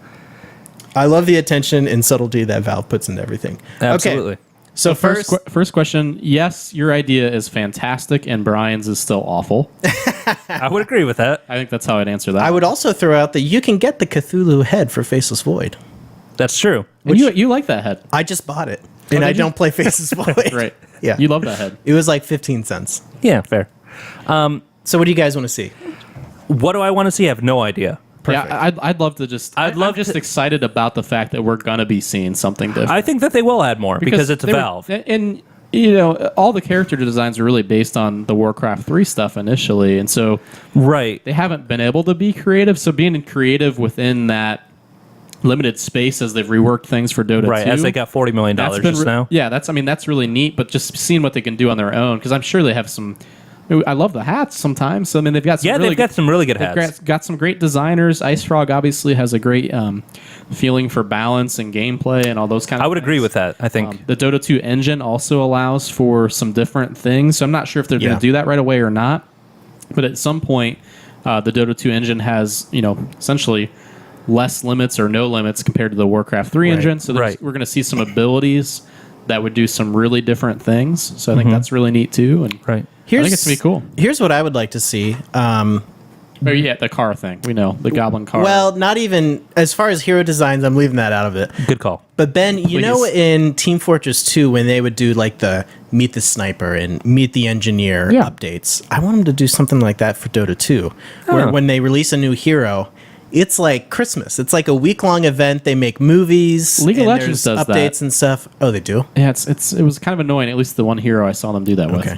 I love the attention and subtlety that Valve puts into everything. Absolutely. Okay. So first question, yes, your idea is fantastic, and Brian's is still awful. I would agree with that. I think that's how I'd answer that. I would also throw out that you can get the Cthulhu head for Faceless Void. That's true. And you like that head. I just bought it, and I don't play Faceless Void. Right. Yeah. You love that head. It was like 15 cents. Yeah, fair. So what do you guys want to see? What do I want to see? I have no idea. Perfect. Yeah, I'd love to just. I'm just excited about the fact that we're gonna be seeing something different. I think that they will add more because it's Valve. And you know, all the character designs are really based on the Warcraft 3 stuff initially, and so Right. they haven't been able to be creative. So being creative within that limited space as they've reworked things for Dota 2. Right, as they got $40 million just now. Yeah, that's really neat. But just seeing what they can do on their own, because I'm sure they have some. I love the hats sometimes. So, I mean, they've got some they've got some really good hats. Got some great designers. Ice Frog obviously has a great feeling for balance and gameplay and all those kind of. I would things. agree with that. I think The Dota 2 engine also allows for some different things. So I'm not sure if they're going to do that right away or not. But at some point, the Dota 2 engine has, essentially less limits or no limits compared to the Warcraft 3 engine. So we're going to see some abilities that would do some really different things. So I think that's really neat too. And right. I think it's going to be cool. Here's what I would like to see. Oh, yeah, the car thing. We know. The Goblin car. Well, not even as far as hero designs, I'm leaving that out of it. Good call. But Ben, you know in Team Fortress 2 when they would do like the meet the sniper and meet the engineer updates, I want them to do something like that for Dota 2. Where when they release a new hero, it's like Christmas. It's like a week-long event. They make movies. League of and Legends there's does updates that. and stuff. Oh, they do? Yeah, it was kind of annoying. At least the one hero I saw them do that with. Okay.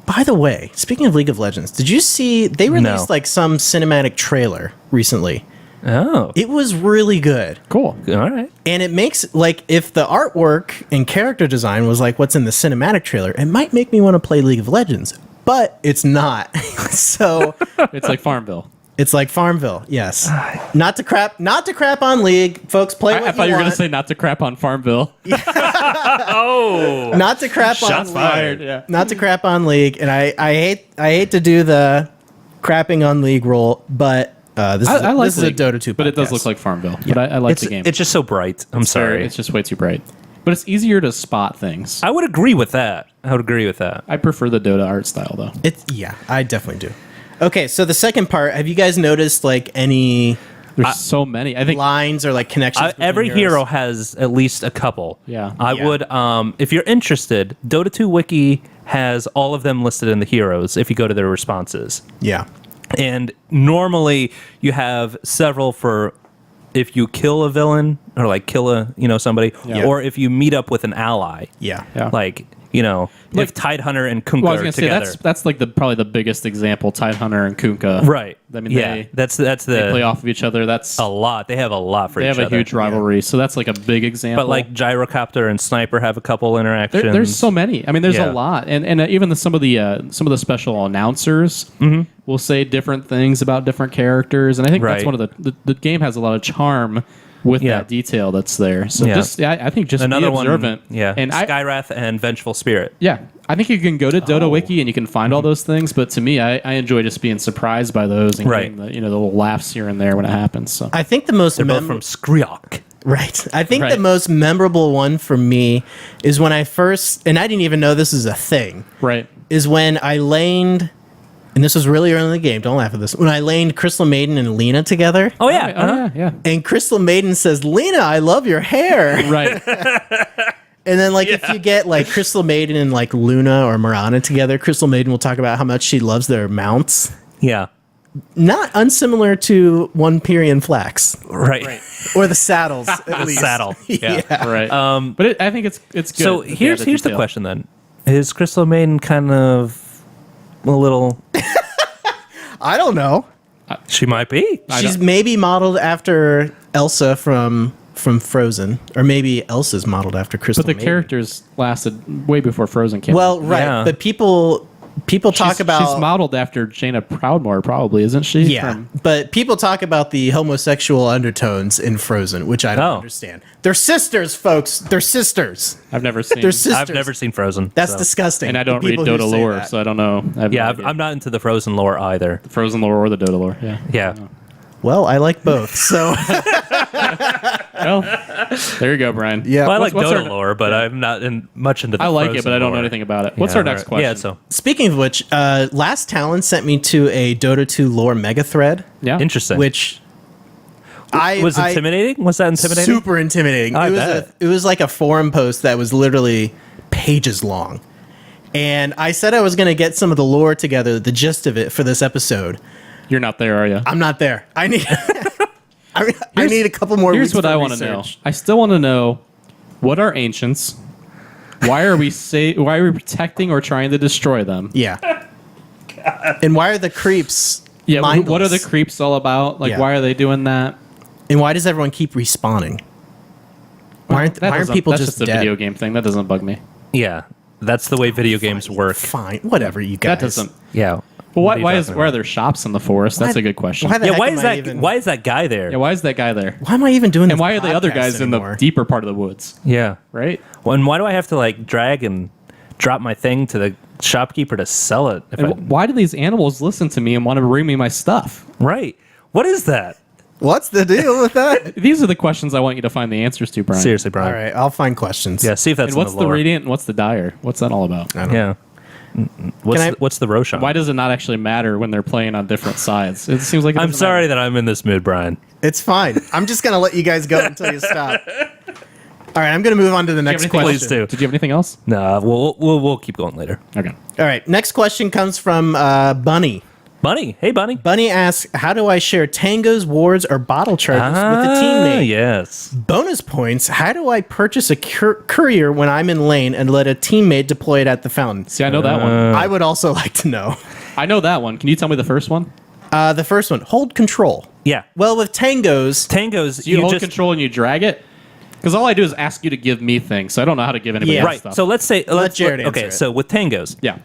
By the way, speaking of League of Legends, did you see they released like some cinematic trailer recently? Oh. It was really good. Cool. All right. And it makes like if the artwork and character design was like what's in the cinematic trailer, it might make me want to play League of Legends, but it's not. So It's like Farmville. it's like Farmville, yes. Not to crap on League, folks. Play what I thought you were going want. to say not to crap on Farmville. Not to crap on Shots League. fired. Yeah. Not to crap on League, and I hate to do the crapping on League role, but this is a League, Dota 2 podcast. but it does look like Farmville. But I like the game. It's just so bright. I'm sorry. It's just way too bright. But it's easier to spot things. I would agree with that. I prefer the Dota art style, though. I definitely do. Okay, so the second part, have you guys noticed like any There's so many. I think lines or like connections? between every heroes? hero has at least a couple. Yeah. I Yeah. would, if you're interested, Dota 2 Wiki has all of them listed in the heroes if you go to their responses. Yeah. And normally you have several for if you kill a villain or like kill somebody, Yeah. or if you meet up with an ally. Yeah. Yeah. Like, if Tidehunter and Kunkka Well, I was are gonna say together. that's like probably the biggest example. Tidehunter and Kunkka. Right. I mean, yeah. That's they play the off of each other. That's a lot. They have a lot for they each have other. a huge rivalry. So that's like a big example. But like Gyrocopter and Sniper have a couple interactions. there's so many. I mean, there's Yeah. a lot, and even some of the special announcers will say different things about different characters, and I think that's Right. one of the game has a lot of charm with Yeah. that detail that's there. So Yeah. I think just Another be observant. one, yeah. and Skywrath and Vengeful Spirit. I think you can go to Dota Wiki and you can find all those things. But to me, I enjoy just being surprised by those and Right. getting the little laughs here and there when it happens. So I think the most They're both from Skriok. Right. I think the Right. most memorable one for me is when I first, and I didn't even know this is a thing, right. is when I laned, and this was really early in the game, don't laugh at this, when I laned Crystal Maiden and Lena together. Oh yeah. Yeah. And Crystal Maiden says, Lena, I love your hair. Right. And then, like, if you get, like, Crystal Maiden and, like, Luna or Mirana together, Crystal Maiden will talk about how much she loves their mounts. Yeah. Not unsimilar to One Pyrian Flax. Right. Or the saddles, at The least. saddle. Yeah. Right. But I think it's good. So that they here's added the detail. question then: is Crystal Maiden kind of a little? I don't know. She might be. She's maybe modeled after Elsa from Frozen, or maybe Elsa's modeled after Crystal But the Maiden. characters lasted way before Frozen came. Well, out. right, Yeah. but people People talk She's about modeled after Jaina Proudmoore, probably, isn't she? yeah, but people talk about the homosexual undertones in Frozen, which I don't understand. They're sisters, folks. They're sisters. I've never seen. They're sisters. I've never seen Frozen. That's disgusting. And I don't The read people who Dota say lore, that. so I don't know. I have no Yeah, idea. I'm not into the Frozen lore either. The Frozen lore or the Dota lore. Yeah. Yeah. Well, I like both. So Well, there you go, Brian. yeah. Well, I like what's Dota our- lore, but I'm not much into the I like Frozen it, but I don't know lore. anything about it. What's Yeah, our next right. question? Yeah, so Speaking of which, Last Talon sent me to a Dota 2 lore mega thread, Yeah. interesting. which was intimidating? Was that intimidating? super intimidating. I It was bet. it was like a forum post that was literally pages long. And I said I was going to get some of the lore together, the gist of it for this episode. You're not there, are you? I'm not there. I need I need a couple more Here's weeks what for I want to know. research. I still want to know what are ancients? Why are we why are we protecting or trying to destroy them? Yeah. And why are the creeps Yeah, mindless? what are the creeps all about? Like, Yeah. why are they doing that? And why does everyone keep respawning? Why aren't people that's just a dead? video game thing? That doesn't bug me. Yeah, that's the way video games work. Fine, whatever you guys. That doesn't. Yeah. Well, What are you why talking are about? there shops in the forest? That's Why- a good question. Why the Yeah, heck why am is I that? even- Why is that guy there? Yeah, why is that guy there? Why am I even doing And this why are the other podcast guys in anymore? the deeper part of the woods? Yeah. Right? Well, and why do I have to like drag and drop my thing to the shopkeeper to sell it? If And I, why do these animals listen to me and want to bring me my stuff? right. What is that? What's the deal with that? These are the questions I want you to find the answers to, Brian. Seriously, Brian. All right, I'll find questions. Yeah. See if that's And what's in the lore. radiant and what's the dire? What's that all about? Yeah. What's the Roshan? Why does it not actually matter when they're playing on different sides? It seems like it I'm doesn't sorry matter. that I'm in this mood, Brian. It's fine. I'm just gonna let you guys go until you stop. All right, I'm gonna move on to the Do you have next anything question. else? Please do. Did you have anything else? No, we'll keep going later. Okay. All right, next question comes from Bunny. Bunny, hey Bunny. Bunny asks, "How do I share tangos, wards, or bottle charges with a teammate?" Yes. Bonus points. How do I purchase a courier when I'm in lane and let a teammate deploy it at the fountain? See, I know that one. I would also like to know. I know that one. Can you tell me the first one? The first one, hold control. Yeah. Well, with tangos, Tangos, Do you hold just control and you drag it? Because all I do is ask you to give me things, so I don't know how to give anybody Yeah. else right. stuff. So let's say Jarrod answer okay. it. So with tangos, yeah.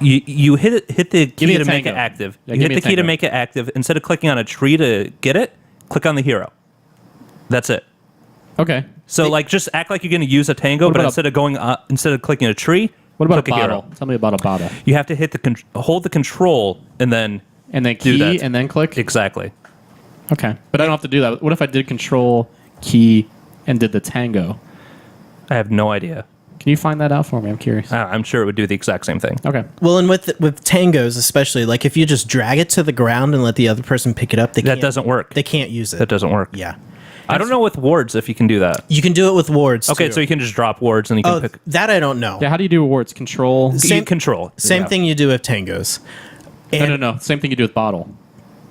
you hit the me key a to make it tango. active. Yeah, you give hit me the a key to tango. make it active. Instead of clicking on a tree to get it, click on the hero. That's it. Okay. So like just act like you're going to use a tango, What but about instead of clicking a tree, What about click a bottle? Tell me about a bottle. You have to hit hold the control and then And then Do key that. and then click? exactly. Okay. But I don't have to do that. What if I did control, key, and did the tango? I have no idea. Can you find that out for me? I'm curious. I'm sure it would do the exact same thing. Okay. well, and with tangos especially, like if you just drag it to the ground and let the other person pick it up, That doesn't work. They can't use it. That doesn't work. Yeah, I don't know with wards if you can do that. you can do it with wards. Okay, too. so you can just drop wards and you can Oh, pick. that I don't know. Yeah, how do you do awards? Control? Same- Control. Same Yeah. thing you do with tangos. No. Same thing you do with bottle.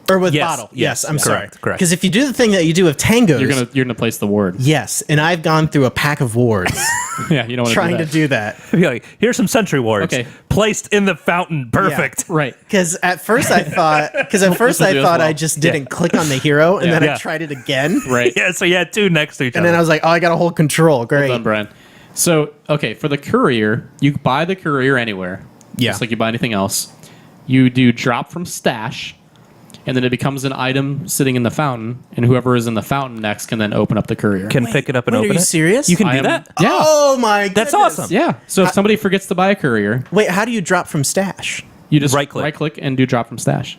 Or with Yes, bottle. yes, Yes, I'm yeah. sorry. Correct. Because if you do the thing that you do with tangos, You're gonna place the ward. yes, and I've gone through a pack of wards Yeah, you don't want trying to to do that. Be like, here's some sentry wards. Okay. Placed in the fountain. Perfect. Right. Because at first I thought, I This will do as I well. just didn't click on the hero, and Yeah. then I Yeah. tried it again, Right. Yeah, so you had two next to each and other. then I was like, oh, I got to hold control. Great. Done, Brian. So, okay, for the courier, you buy the courier anywhere. Yeah. Just like you buy anything else. You do drop from stash, and then it becomes an item sitting in the fountain, and whoever is in the fountain next can then open up the courier. Can pick it up and wait, are open you it. serious? You can I do am- that? Yeah. Oh my god. That's awesome. Yeah. So if somebody forgets to buy a courier, Wait, how do you drop from stash? you just Right-click. right-click and do drop from stash.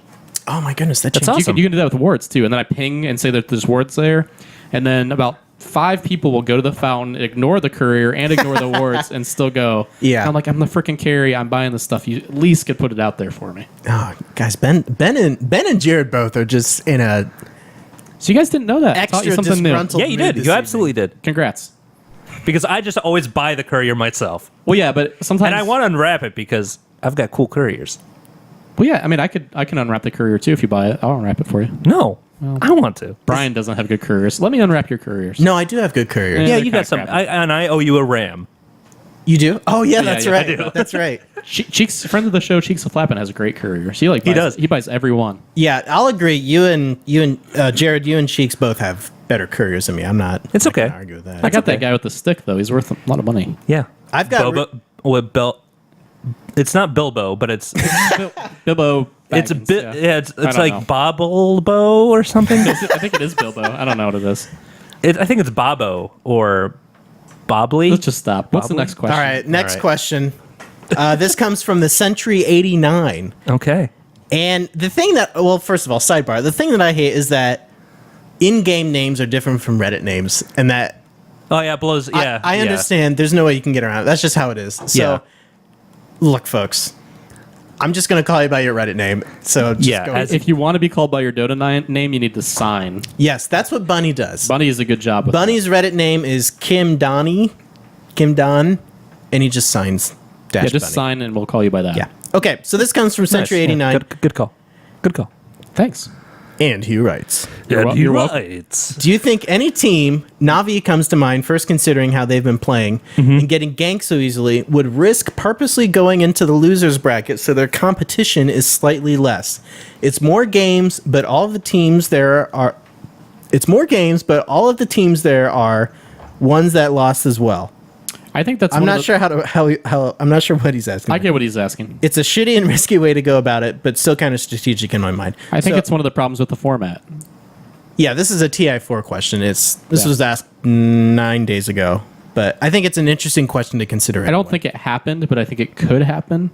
Oh my goodness, that That's changed. awesome. You can do that with wards too. And then I ping and say that there's wards there, and then about 5 people will go to the fountain, ignore the courier and ignore the wards, and still go. Yeah. And I'm like, I'm the freaking carry. I'm buying this stuff. You at least could put it out there for me. Oh, guys, Ben and Jarrod both are just in a So you guys didn't know that? I taught you extra something new. disgruntled. Yeah, you mood did. this You evening. absolutely did. Congrats. Because I just always buy the courier myself. Well, yeah, but sometimes. And I want to unwrap it because I've got cool couriers. Well, yeah. I mean, I can unwrap the courier too if you buy it. I'll unwrap it for you. No, I want to. Brian doesn't have good couriers. Let me unwrap your couriers. No, I do have good couriers. Yeah. Yeah, they're you kinda got some. crappy. And I owe you a RAM. You do? Oh yeah, that's yeah, I right. do. That's right. Cheeks, friend of the show, Cheeks of Flappin has a great courier. He buys, does. He buys every one. Yeah, I'll agree. You and Jarrod, you and Cheeks both have better couriers than me. I'm not. It's not gonna okay. Argue with I that. got okay. that guy with the stick though. He's worth a lot of money. Yeah. I've got Boba with belt. It's not Bilbo, but it's Bilbo. it's a Baggins, bit. yeah. Yeah, it's I don't like know. Bobblebo or something. I think it is Bilbo. I don't know what it is. I think it's Bobo or Bobbly. Let's just stop. What's the next question? All right, next right. question. This comes from the Century 89. Okay. And the thing that, well, first of all, sidebar. The thing that I hate is that in-game names are different from Reddit names, and that Oh yeah, blows. Yeah, I yeah. understand. There's no way you can get around it. That's just how it is. So, Yeah. look, folks, I'm just gonna call you by your Reddit name. So just Yeah, go as- If you want to be called by your Dota name, you need to sign. yes, that's what Bunny does. Bunny is a good job with Bunny's Reddit name is Kim Don, and he just signs dash that. Yeah, just Bunny. sign and we'll call you by that. Yeah. Okay, so this comes from Century Nice. 89, Yeah, good call. Good call. Thanks. and he writes, You're welcome. right. do you think any team, Navi comes to mind first considering how they've been playing, and getting ganked so easily, would risk purposely going into the losers bracket so their competition is slightly less? It's more games, but all of the teams there are... It's more games, but all of the teams there are ones that lost as well. I think that's. I'm one of not the- sure how I'm not sure what he's asking. I get what he's asking. It's a shitty and risky way to go about it, but still kind of strategic in my mind. I think So- it's one of the problems with the format. Yeah, this is a TI4 question. This Yeah. was asked 9 days ago, but I think it's an interesting question to consider. I don't think it happened, but I think it could happen.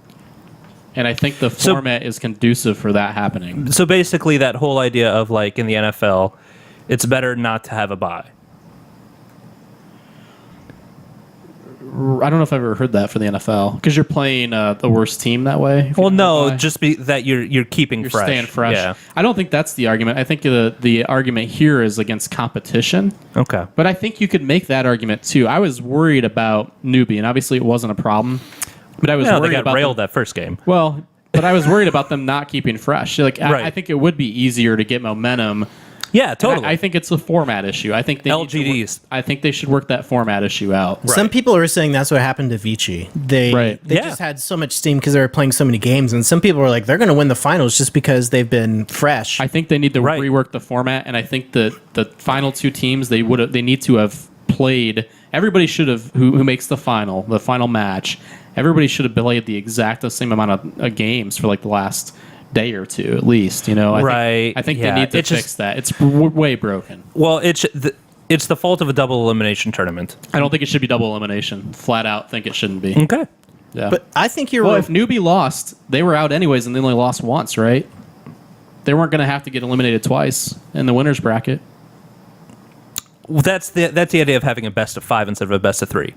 And I think the So- format is conducive for that happening. So basically, that whole idea of like in the NFL, it's better not to have a bye. I don't know if I've ever heard that for the NFL because you're playing the worst team that way. if you Well, don't no, have a bye. just be that you're keeping You're fresh. staying fresh. Yeah. I don't think that's the argument. I think the argument here is against competition. Okay. But I think you could make that argument too. I was worried about newbie, and obviously it wasn't a problem. But I was No, worried they got about railed them, that first game. well, but I was worried about them not keeping fresh. Like Right. I think it would be easier to get momentum. Yeah, And totally. I think it's a format issue. I think they need to LGDs. work- I think they should work that format issue out. Some people are saying that's what happened to Vici. They Right. they Yeah. just had so much steam because they were playing so many games, and some people were like, they're going to win the finals just because they've been fresh. I think they need to Right. rework the format, and I think that the final two teams they need to have played. Everybody should have who makes the final match. Everybody should have played the exact same amount of games for like the last day or two at least. You know, Right. I think Yeah. they need to It's fix just- that. It's way broken. Well, it's the fault of a double elimination tournament. I don't think it should be double elimination. Flat out, think it shouldn't be. Okay. Yeah. but I think you're well, right. if newbie lost, they were out anyways, and they only lost once, right? They weren't going to have to get eliminated twice in the winners bracket. Well, that's the idea of having a best of 5 instead of a best of 3.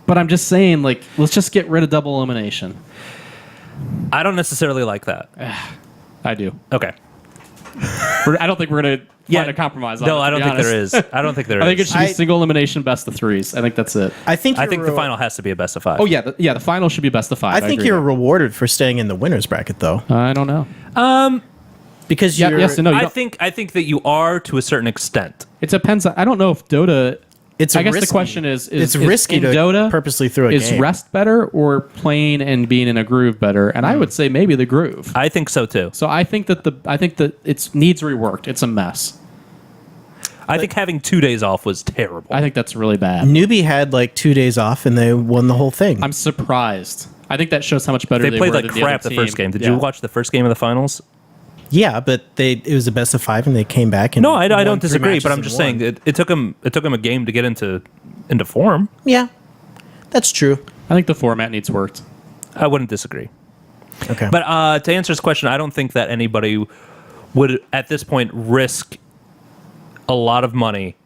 But I'm just saying, like, let's just get rid of double elimination. I don't necessarily like that. I do. Okay. I don't think we're going to find a compromise on it. No, to I don't be think there honest. is. I don't think there is. I think it should be I- single elimination best of threes. I think that's it. I think I you're think the final has to be a best of 5. Oh, yeah. The final should be best of 5. I think agree. you're rewarded for staying in the winners bracket though, I don't know. because Yeah, you're yes and no. You I don't- think that you are to a certain extent. It depends. I don't know if Dota. It's I guess risky. the question is it's risky in to Dota purposely throw a is game. rest better or playing and being in a groove better? And I would say maybe the groove. I think so too. So I think that it needs reworked. It's a mess. I think having 2 days off was terrible. I think that's really bad. Newbie had like 2 days off and they won the whole thing. I'm surprised. I think that shows how much better they they played were like than crap the the other first team. game. Did Yeah. you watch the first game of the finals? yeah, but it was a best of 5 and they came back and No, I won don't 3 disagree, matches but I'm and just won. saying it took him a game to get into form. Yeah, that's true. I think the format needs worked. I wouldn't disagree. Okay, But to answer his question, I don't think that anybody would at this point risk a lot of money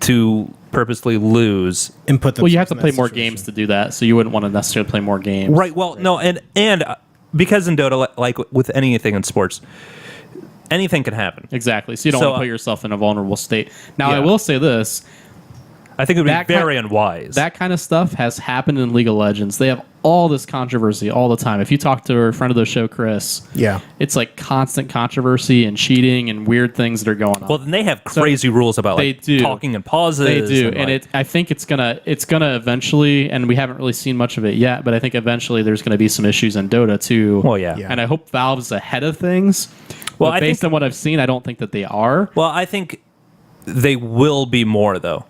to purposely lose. input. Well, you have to play more games to do that, so you wouldn't want to necessarily play more games. Right. Well, no, and because in Dota, like with anything in sports, anything can happen. Exactly. So you don't So, want to put yourself in a vulnerable state. Now, I yeah. will say this. I think it would That be kind- very unwise. That kind of stuff has happened in League of Legends. They have all this controversy all the time. If you talk to a friend of the show, Chris, Yeah, it's like constant controversy and cheating and weird things that are going on. well, then they have crazy rules about they like do. talking and pauses. They do, and like- I think it's gonna eventually, and we haven't really seen much of it yet, but I think eventually there's gonna be some issues in Dota too. Well, yeah. Yeah. And I hope Valve's ahead of things. Well, But I based think- on what I've seen, I don't think that they are. Well, I think they will be more though.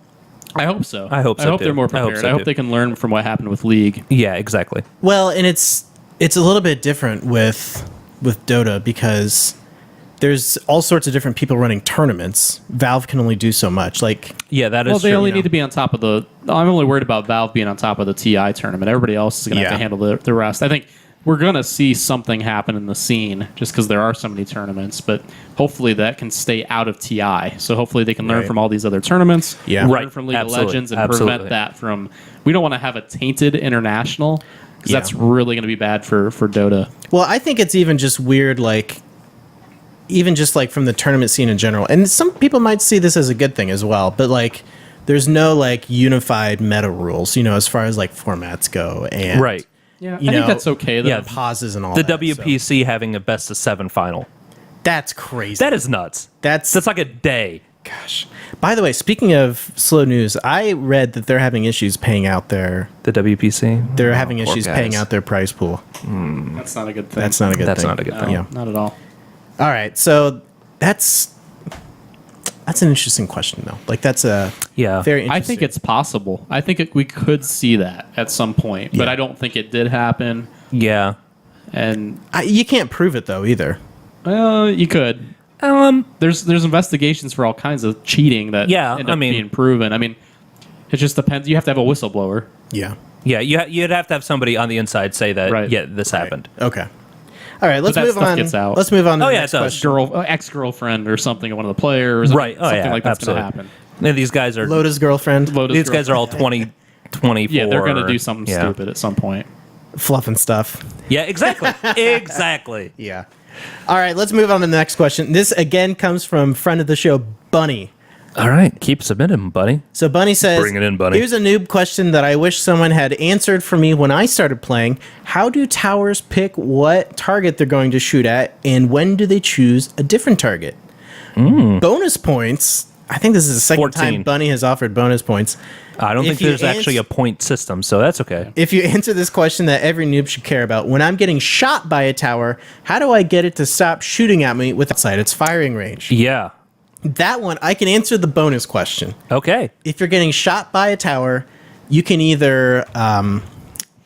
I hope so. I hope so, I hope too. they're more I hope prepared. so, I hope too. they can learn from what happened with League. Yeah, exactly. Well, and it's a little bit different with Dota because there's all sorts of different people running tournaments. Valve can only do so much. Like, Yeah, that is Well, they true. only you know. need to be on top of the. I'm only worried about Valve being on top of the TI tournament. Everybody else is going to have Yeah. to handle the rest. I think we're going to see something happen in the scene just because there are so many tournaments, but hopefully that can stay out of TI. So hopefully they can learn Right. from all these other tournaments, Yeah. learn Right. from League Absolutely. of Legends, and Absolutely. prevent that from. We don't want to have a tainted international because Yeah. that's really going to be bad for Dota. well, I think it's even just weird, like, even just like from the tournament scene in general. And some people might see this as a good thing as well, but like, there's no like unified meta rules, as far as like formats go. And Right. Yeah, You I know, think that's okay. Though. yeah, pauses and all The that. so WPC having a best of 7 final. that's crazy. That is nuts. That's That's like a day. gosh. By the way, speaking of slow news, I read that they're having issues paying out their. The WPC. They're having poor issues guys. paying out their prize pool. That's not a good thing. That's not a good That's thing. not a good thing. Yeah. Not at all. All right, so that's an interesting question though. Like that's a Yeah. very I interesting. think it's possible. I think we could see that at some point, but Yeah. I don't think it did happen. Yeah. And you can't prove it though either. you could. There's investigations for all kinds of cheating that Yeah, end I up mean- being proven. I mean, it just depends. You have to have a whistleblower. Yeah. Yeah, you'd have to have somebody on the inside say that, Right. yeah, this happened. Okay. All right, let's that move stuff on. gets out. Let's move on to Oh, the yeah, next it does. question. Ex-girlfriend or something of one of the players. Right. Oh, something yeah, like that's going to absolutely. happen. And these guys are Loda's girlfriend, Lotus these guys are all girlfriend. 20, 24. Yeah, they're going to do something Yeah. stupid at some point. fluffing stuff. Yeah, exactly. Exactly. Yeah. All right, let's move on to the next question. This again comes from friend of the show, Bunny. All right, keep submitting, buddy. So Bunny says, Bring it in, Bunny. Here's a noob question that I wish someone had answered for me when I started playing. How do towers pick what target they're going to shoot at, and when do they choose a different target? Bonus points. I think this is the second 14. time Bunny has offered bonus points. I don't If think you there's actually a point system, so that's okay. If you answer this question that every noob should care about, when I'm getting shot by a tower, how do I get it to stop shooting at me with outside its firing range? Yeah. That one, I can answer the bonus question. Okay. If you're getting shot by a tower, you can either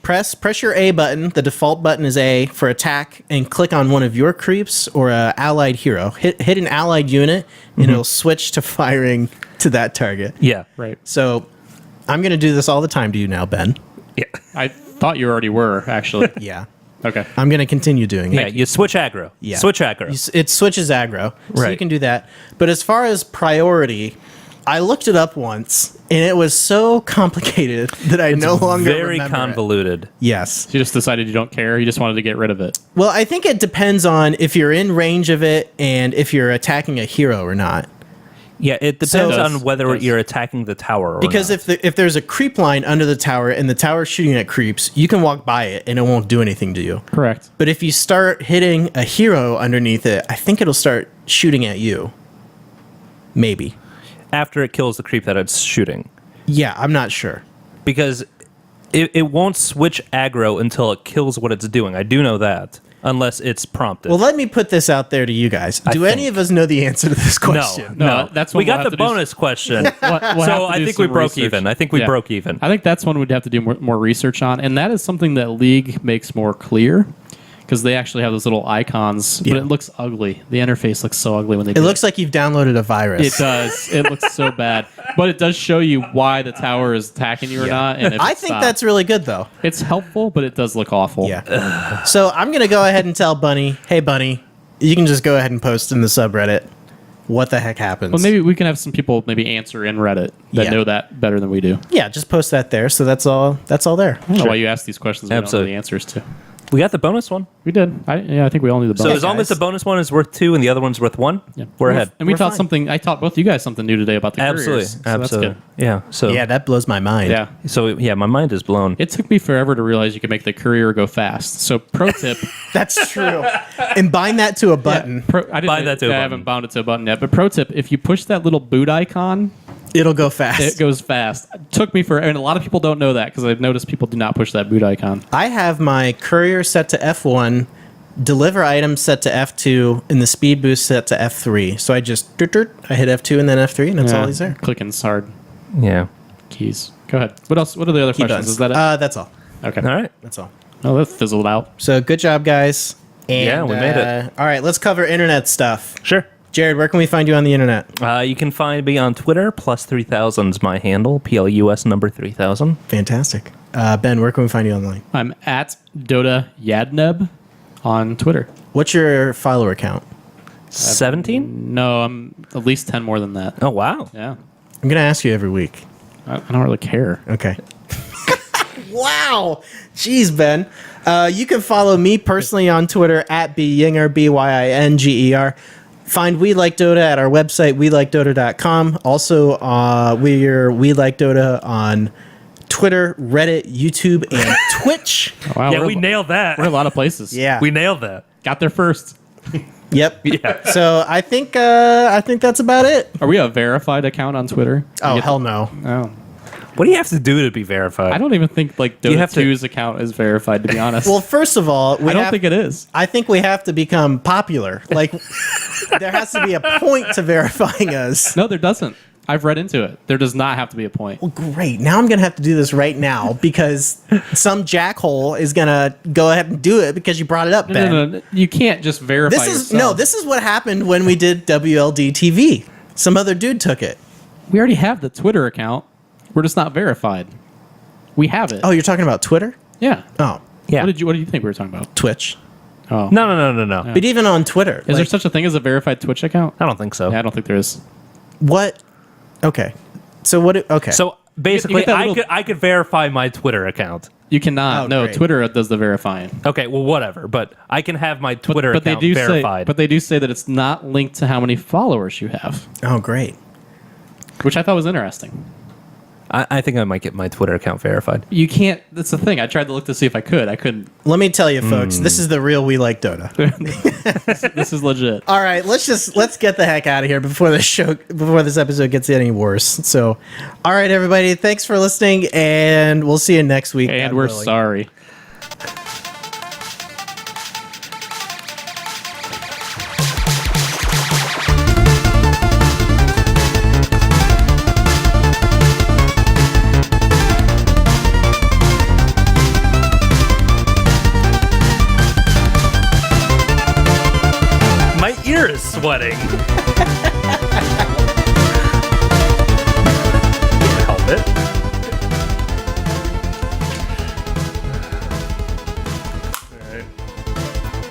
press your A button. The default button is A for attack, and click on one of your creeps or a allied hero. Hit an allied unit, and it'll switch to firing to that target. Yeah. Right. So I'm going to do this all the time to you now, Ben. Yeah. I thought you already were, actually. Yeah. Okay. I'm going to continue doing it. Yeah, you switch aggro. Yeah. Switch aggro. It switches aggro, so you Right. can do that. But as far as priority, I looked it up once, and it was so complicated that I no longer Very remember it. convoluted. Yes. You just decided you don't care. You just wanted to get rid of it. Well, I think it depends on if you're in range of it and if you're attacking a hero or not. Yeah, it depends So- on whether Does. you're attacking the tower or Because not. if there's a creep line under the tower and the tower's shooting at creeps, you can walk by it and it won't do anything to you. Correct. But if you start hitting a hero underneath it, I think it'll start shooting at you. Maybe. After it kills the creep that it's shooting. Yeah, I'm not sure. Because it won't switch aggro until it kills what it's doing. I do know that. Unless it's prompted. Well, let me put this out there to you guys. Do any think. of us know the answer to this question? No, that's what we we'll got have the to do. bonus question. We'll have So to I do think we some broke research. even. I think we Yeah. broke even. I think that's one we'd have to do more research on, and that is something that League makes more clear because they actually have those little icons, Yeah. but it looks ugly. The interface looks so ugly when they It do looks like you've downloaded a virus. It does. It looks so bad, but it does show you why the tower is attacking you or not. And if I it's think not. that's really good, though. It's helpful, but it does look awful. Yeah. So I'm going to go ahead and tell Bunny, hey, Bunny, you can just go ahead and post in the subreddit what the heck happens. Well, maybe we can have some people maybe answer in Reddit that Yeah. know that better than we do. Yeah, just post that there. So that's all there. I don't know why you ask these questions. We don't know Absolutely. the answers to. We got the bonus one. We did. I think we all need the So bonus. as long as guys. the bonus one is worth 2 and the other one's worth 1, we're ahead. And we We're taught fine. something. I taught both you guys something new today about the Absolutely. couriers. So Absolutely. That's Yeah. So Yeah, that blows my mind. good. Yeah. So yeah, my mind is blown. It took me forever to realize you could make the courier go fast. So pro tip. That's true. And bind that to a button. I didn't. Bind that to a I button. haven't bound it to a button yet. But pro tip: if you push that little boot icon, It'll go fast. it goes fast. It took me forever, and a lot of people don't know that because I've noticed people do not push that boot icon. I have my courier set to F1, deliver items set to F2, and the speed boost set to F3. So I just I hit F2 and then F3, and that's all he's there. Clicking's hard. Yeah. keys. Go ahead. What else? What are the other questions? Buttons. Is that it? That's all. Okay. All right. That's all. Oh, that fizzled out. So good job, guys. And, Yeah, we made it. All right, let's cover internet stuff. Sure. Jarrod, where can we find you on the internet? You can find me on Twitter. +3000's my handle. PLUS number 3000. Fantastic. Ben, where can we find you online? I'm at Dota Yadneb on Twitter. What's your follower count? 17? No, I'm at least 10 more than that. Oh, wow. Yeah. I'm going to ask you every week. I don't really care. Okay. Wow. Jeez, Ben. You can follow me personally on Twitter at BYinger, BYINGER. Find We Like Dota at our website, welikedota.com. Also, we're We Like Dota on Twitter, Reddit, YouTube, and Twitch. Wow, Yeah, we nailed that. We're in a lot of places. Yeah. We nailed that. Got there first. Yep. Yeah. So I think that's about it. Are we a verified account on Twitter? Oh, hell no. Oh. What do you have to do to be verified? I don't even think like You Dota have to- 2's account is verified, to be honest. Well, first of all, I don't think it is. I think we have to become popular. Like, there has to be a point to verifying us. No, there doesn't. I've read into it. There does not have to be a point. Well, great. Now I'm going to have to do this right now because some jackhole is going to go ahead and do it because you brought it up, Ben. No. You can't just verify This is what happened when we did WLD TV. Some other dude took it. We already have the Twitter account. We're just not verified. We have it. Oh, you're talking about Twitter? Yeah. Oh, Yeah. What do you think we were talking about? Twitch. Oh. No. But even on Twitter. Is there such a thing as a verified Twitch account? I don't think so. Yeah, I don't think there is. What? Okay. So what? Okay. So basically, You get that little- I could verify my Twitter account. You cannot. Oh, No, great. Twitter does the verifying. Okay, well, whatever. But I can have my Twitter But they account do verified. say that it's not linked to how many followers you have, Oh, great. which I thought was interesting. I think I might get my Twitter account verified. You can't. That's the thing. I tried to look to see if I could. I couldn't. Let me tell you, folks, this is the real We Like Dota. This is legit. All right, let's get the heck out of here before this episode gets any worse. So, all right, everybody, thanks for listening, and we'll see you next week. And God we're willing. sorry. My ear is sweating. Help it.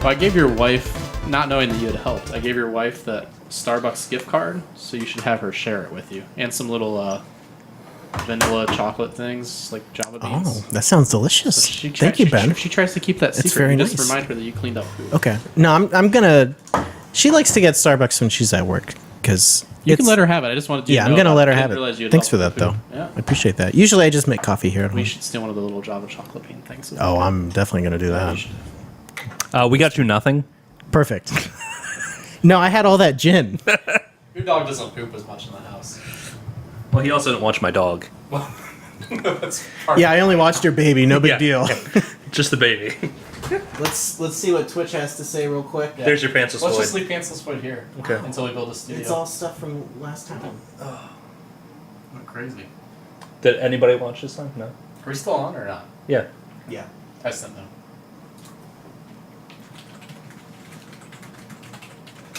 Well, I gave your wife, not knowing that you had helped, I gave your wife that Starbucks gift card, so you should have her share it with you, and some little vanilla chocolate things like Java beans. Oh, that sounds delicious. She Thank you, Ben. She tries to keep that secret. very Just nice. remind her that you cleaned up food. Okay. No, I'm gonna. She likes to get Starbucks when she's at work because You can let her have it. I just wanted you Yeah, to I'm know gonna about let her I have didn't realize you it. had Thanks for helped that, with though. food. Yeah. I appreciate that. Usually, I just make coffee here at We home. should steal one of the little Java chocolate bean things. Oh, I'm definitely gonna do You that. should. We got you nothing. Perfect. No, I had all that gin. Your dog doesn't poop as much in the house. Well, he also didn't watch my dog. That's part Yeah, I only watched your baby. No big Yeah. deal. Just the baby. Let's see what Twitch has to say real quick. There's your pantsless Let's void. just leave pantsless void here. Okay. Until we build a studio. It's all stuff from last time. What crazy. Did anybody watch this time? No. Are we still on or not? Yeah. Yeah. I sent them.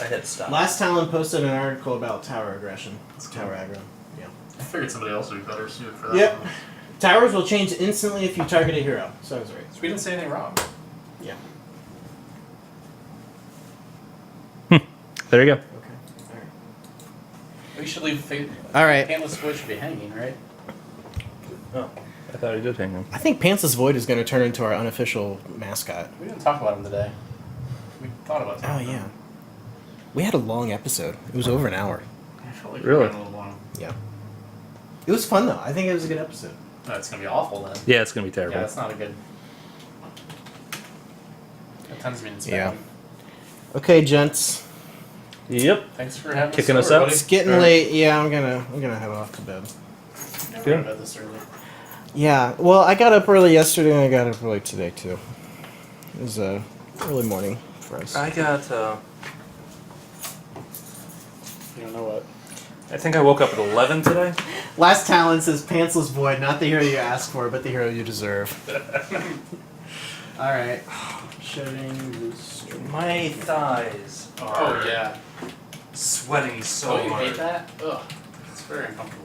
I hit stop. Last Talon posted an article about tower aggression. It's tower aggro. Yeah. I figured somebody else would be better suited for that. Yep. Towers will change instantly if you target a hero. So I was right. So we didn't say anything wrong. Yeah. There you go. Okay. All right. We should leave. All right. Pantless void should be hanging, right? Oh, I thought I did hang him. I think Pantsless Void is going to turn into our unofficial mascot. We didn't talk about him today. We thought about Oh talking yeah. about him. We had a long episode. It was over an hour. I felt like Really? we went a little long. Yeah. It was fun though. I think it was a good episode. No, it's gonna be awful then. Yeah, it's gonna be terrible. Yeah, that's not a good. That tends to mean it's Yeah. bad. Okay, gents. Yep. Thanks for having Kicking us us over, out? buddy. It's getting late. Yeah, I'm gonna head off to bed. Never Good. went to bed this early. Yeah. Well, I got up early yesterday and I got up early today too. It was a early morning for us. I got. You don't know what? I think I woke up at 11 today. Last talent says pantsless void, not the hero you ask for, but the hero you deserve. All right. Shutting the stream. My thighs are yeah. sweating so hard. that? Ugh. It's very uncomfortable.